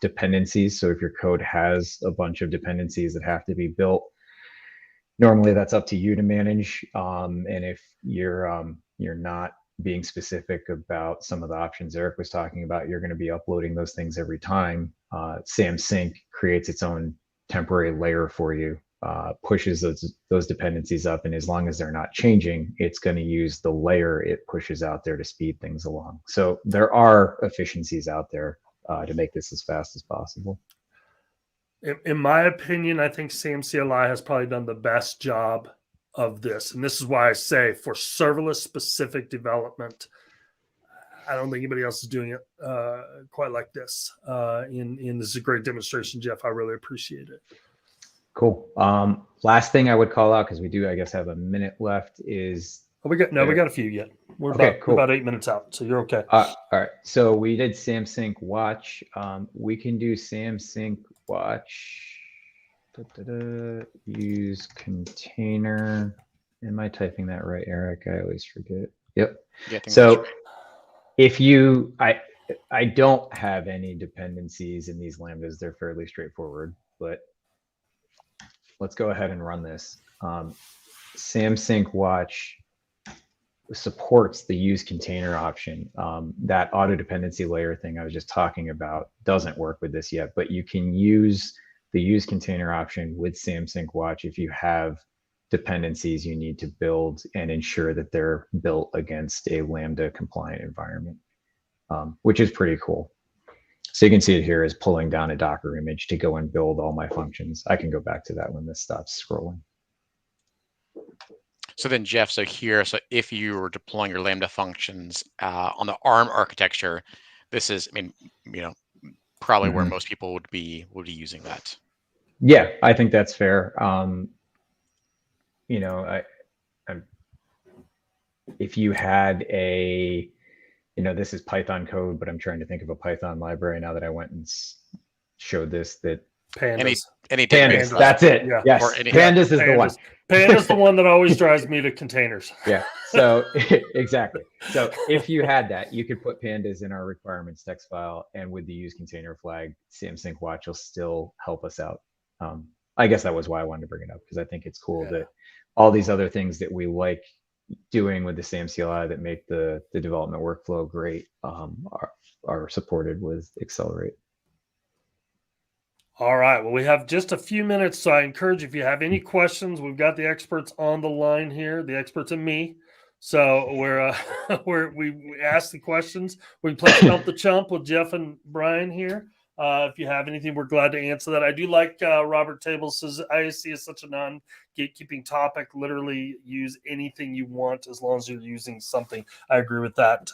Speaker 2: dependencies. So if your code has a bunch of dependencies that have to be built, normally that's up to you to manage. And if you're not being specific about some of the options Eric was talking about, you're going to be uploading those things every time. SAM sync creates its own temporary layer for you, pushes those dependencies up, and as long as they're not changing, it's going to use the layer it pushes out there to speed things along. So there are efficiencies out there to make this as fast as possible.
Speaker 1: In my opinion, I think SAM CLI has probably done the best job of this, and this is why I say for serverless specific development, I don't think anybody else is doing it quite like this. And this is a great demonstration, Jeff. I really appreciate it.
Speaker 2: Cool. Last thing I would call out, because we do, I guess, have a minute left, is
Speaker 1: we got a few yet. We're about 8 minutes out, so you're okay.
Speaker 2: All right. So we did SAM sync watch. We can do SAM sync watch. Use container. Am I typing that right, Eric? I always forget. Yep.
Speaker 3: Yeah,
Speaker 2: so
Speaker 3: right.
Speaker 2: If I don't have any dependencies in these lambdas, they're fairly straightforward, but let's go ahead and run this. SAM sync watch supports the use container option. That auto dependency layer thing I was just talking about doesn't work with this yet, but you can use the use container option with SAM sync watch if you have dependencies you need to build and ensure that they're built against a Lambda compliant environment, which is pretty cool. So you can see it here is pulling down a Docker image to go and build all my functions. I can go back to that when this stops scrolling.
Speaker 3: So then, Jeff, so if you were deploying your Lambda functions on the ARM architecture, this is, probably where most people would be using that.
Speaker 2: Yeah, I think that's fair. If you had this is Python code, but I'm trying to think of a Python library now that I went and showed this. That
Speaker 1: Pandas.
Speaker 3: Any
Speaker 2: Pandas. That's it. Yeah. Yes. Pandas is the one.
Speaker 1: Pandas the one that always drives me to containers.
Speaker 2: Yeah. So exactly. So if you had that, you could put pandas in our requirements text file, and with the use container flag, SAM sync watch will still help us out. I guess that was why I wanted to bring it up, because I think it's cool that all these other things that we like doing with the SAM CLI that make the development workflow great are supported with Accelerate.
Speaker 1: All right. Well, we have just a few minutes, so I encourage if you have any questions, we've got the experts on the line here, the experts and me. So we ask the questions. We can play Stump the Chump with Jeff and Brian here. If you have anything, we're glad to answer that. I do like Robert Tables says IAC is such a non-gatekeeping topic. Literally use anything you want as long as you're using something. I agree with that.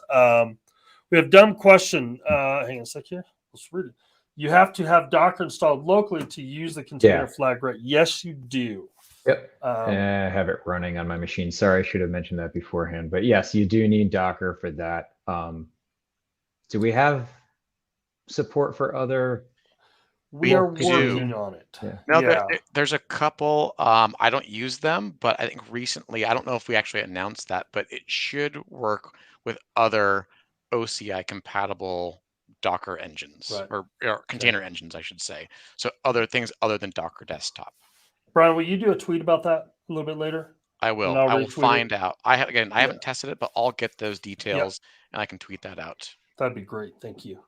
Speaker 1: We have dumb question. Hang on a sec here. Let's read it. You have to have Docker installed locally to use the container flag, right? Yes, you do.
Speaker 2: Yep. I have it running on my machine. Sorry, I should have mentioned that beforehand. But yes, you do need Docker for that. Do we have support for other
Speaker 1: We are
Speaker 3: do.
Speaker 1: working on it.
Speaker 2: Yeah.
Speaker 3: No, there's a couple. I don't use them, but I think recently, I don't know if we actually announced that, but it should work with other OCI compatible Docker engines
Speaker 1: Right.
Speaker 3: or container engines, I should say. So other things other than Docker Desktop.
Speaker 1: Brian, will you do a tweet about that a little bit later?
Speaker 3: I will.
Speaker 1: I'll
Speaker 3: I will
Speaker 1: retweet
Speaker 3: find
Speaker 1: it.
Speaker 3: out. I
Speaker 1: Yeah.
Speaker 3: haven't tested it, but I'll get those details and I can tweet that out.
Speaker 1: That'd be great. Thank you.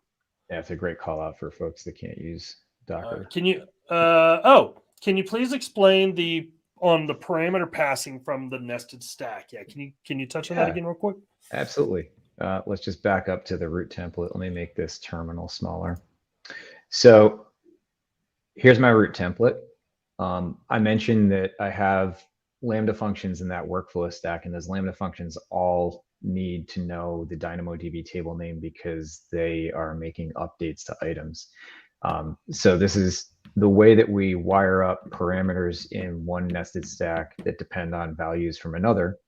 Speaker 2: Yeah, it's a great call out for folks that can't use Docker.
Speaker 1: Can you please explain on the parameter passing from the nested stack? Yeah, can you touch on that again real quick?
Speaker 2: Absolutely. Let's just back up to the root template. Let me make this terminal smaller. So here's my root template. I mentioned that I have Lambda functions in that workflow stack, and those Lambda functions all need to know the DynamoDB table name because they are making updates to items. So this is the way that we wire up parameters in one nested stack that depend on values from another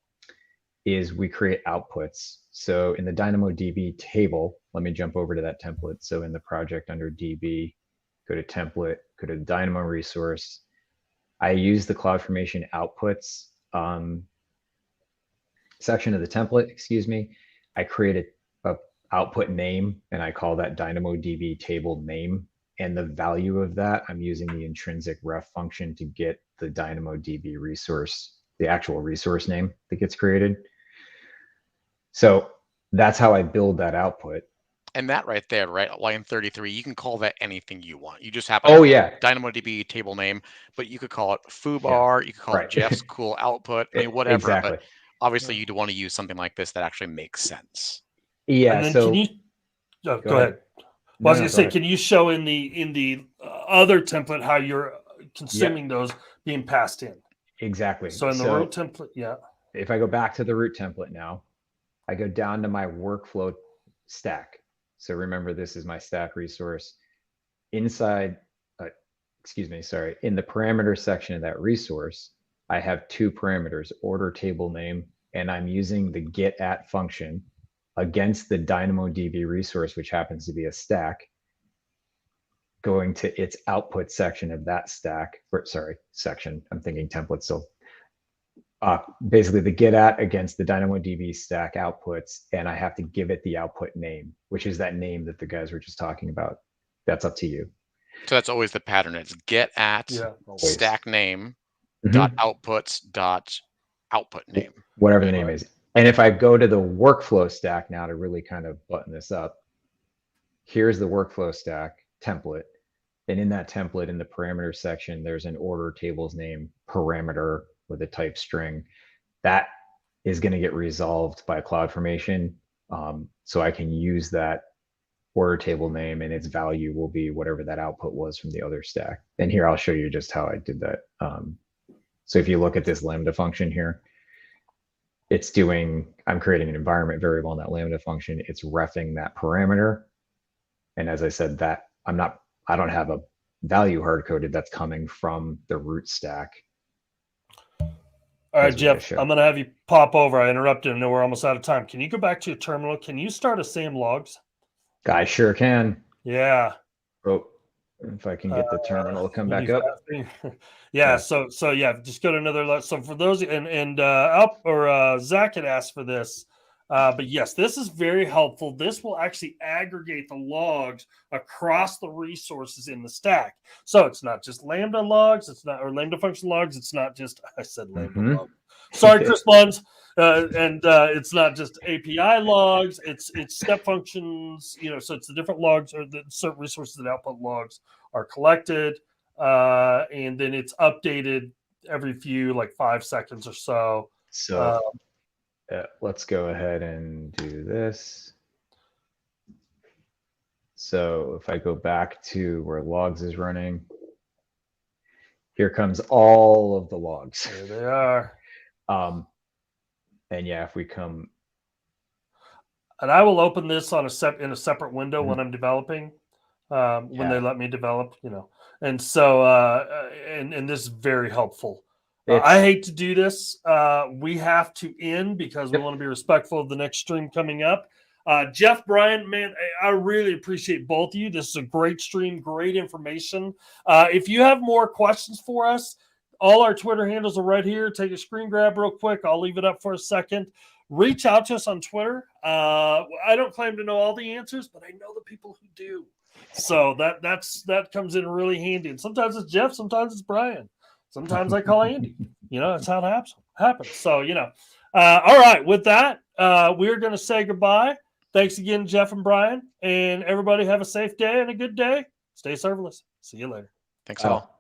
Speaker 2: is we create outputs. So in the DynamoDB table, let me jump over to that template. So in the project under DB, go to template, go to Dynamo resource. I use the CloudFormation outputs section of the template, excuse me. I create a output name and I call that DynamoDB table name. And the value of that, I'm using the intrinsic ref function to get the DynamoDB resource, the actual resource name that gets created. So that's how I build that output.
Speaker 3: And that right there, right, line 33, you can call that anything you want. You just happen
Speaker 2: to
Speaker 3: DynamoDB table name, but you could call it foobar, you could call it Jeff's cool output, I mean, whatever.
Speaker 2: Exactly.
Speaker 3: But obviously, you'd want to use something like this that actually makes sense.
Speaker 2: Yeah.
Speaker 1: And then
Speaker 2: so
Speaker 1: can you go ahead. Well, I was going to say, can you show in the other template how you're consuming those being passed in?
Speaker 2: Exactly.
Speaker 1: So in the root template,
Speaker 2: if I go back to the root template now, I go down to my workflow stack. So remember, this is my stack resource. Inside, in the parameter section of that resource, I have two parameters, order table name, and I'm using the getAt function against the DynamoDB resource, which happens to be a stack, going to its output section of that stack, section, I'm thinking template still. Basically the getAt against the DynamoDB stack outputs, and I have to give it the output name, which is that name that the guys were just talking about. That's up to you.
Speaker 3: So that's always the pattern. It's getAt stack name dot outputs dot output name.
Speaker 2: Whatever the name is. And if I go to the workflow stack now to really kind of button this up, here's the workflow stack template. And in that template, in the parameter section, there's an order tables name parameter with a type string. That is going to get resolved by CloudFormation. So I can use that order table name and its value will be whatever that output was from the other stack. And here I'll show you just how I did that. So if you look at this Lambda function here, it's doing, I'm creating an environment variable in that Lambda function. It's reffing that parameter. And as I said, that I don't have a value hard coded that's coming from the root stack.
Speaker 1: All right, Jeff, I'm going to have you pop over. I interrupted. I know we're almost out of time. Can you go back to your terminal? Can you start a SAM logs?
Speaker 2: I sure can.
Speaker 1: Yeah.
Speaker 2: Oh, if I can get the terminal to come back up.
Speaker 1: So just go to another. So for those Zach had asked for this, but yes, this is very helpful. This will actually aggregate the logs across the resources in the stack. So it's not just Lambda logs, or Lambda function logs. It's not just, I said Lambda log. Sorry, Chris Buns. It's not just API logs, it's step functions, so it's the different logs or the certain resources that output logs are collected, and then it's updated every few 5 seconds or so.
Speaker 2: So let's go ahead and do this. So if I go back to where logs is running, here comes all of the logs.
Speaker 1: There they are.
Speaker 2: And if we come,
Speaker 1: and I will open this in a separate window when I'm developing, when they let me develop, and so and this is very helpful. I hate to do this. We have to end because we want to be respectful of the next stream coming up. Jeff, Brian, man, I really appreciate both of you. This is a great stream, great information. If you have more questions for us, all our Twitter handles are right here. Take a screen grab real quick. I'll leave it up for a second. Reach out to us on Twitter. I don't claim to know all the answers, but I know the people who do. So that comes in really handy. And sometimes it's Jeff, sometimes it's Brian. Sometimes I call Andy. That's how it happens. So, all right. With that, we're going to say goodbye. Thanks again, Jeff and Brian. And everybody have a safe day and a good day. Stay serverless. See you later.
Speaker 3: Thanks all.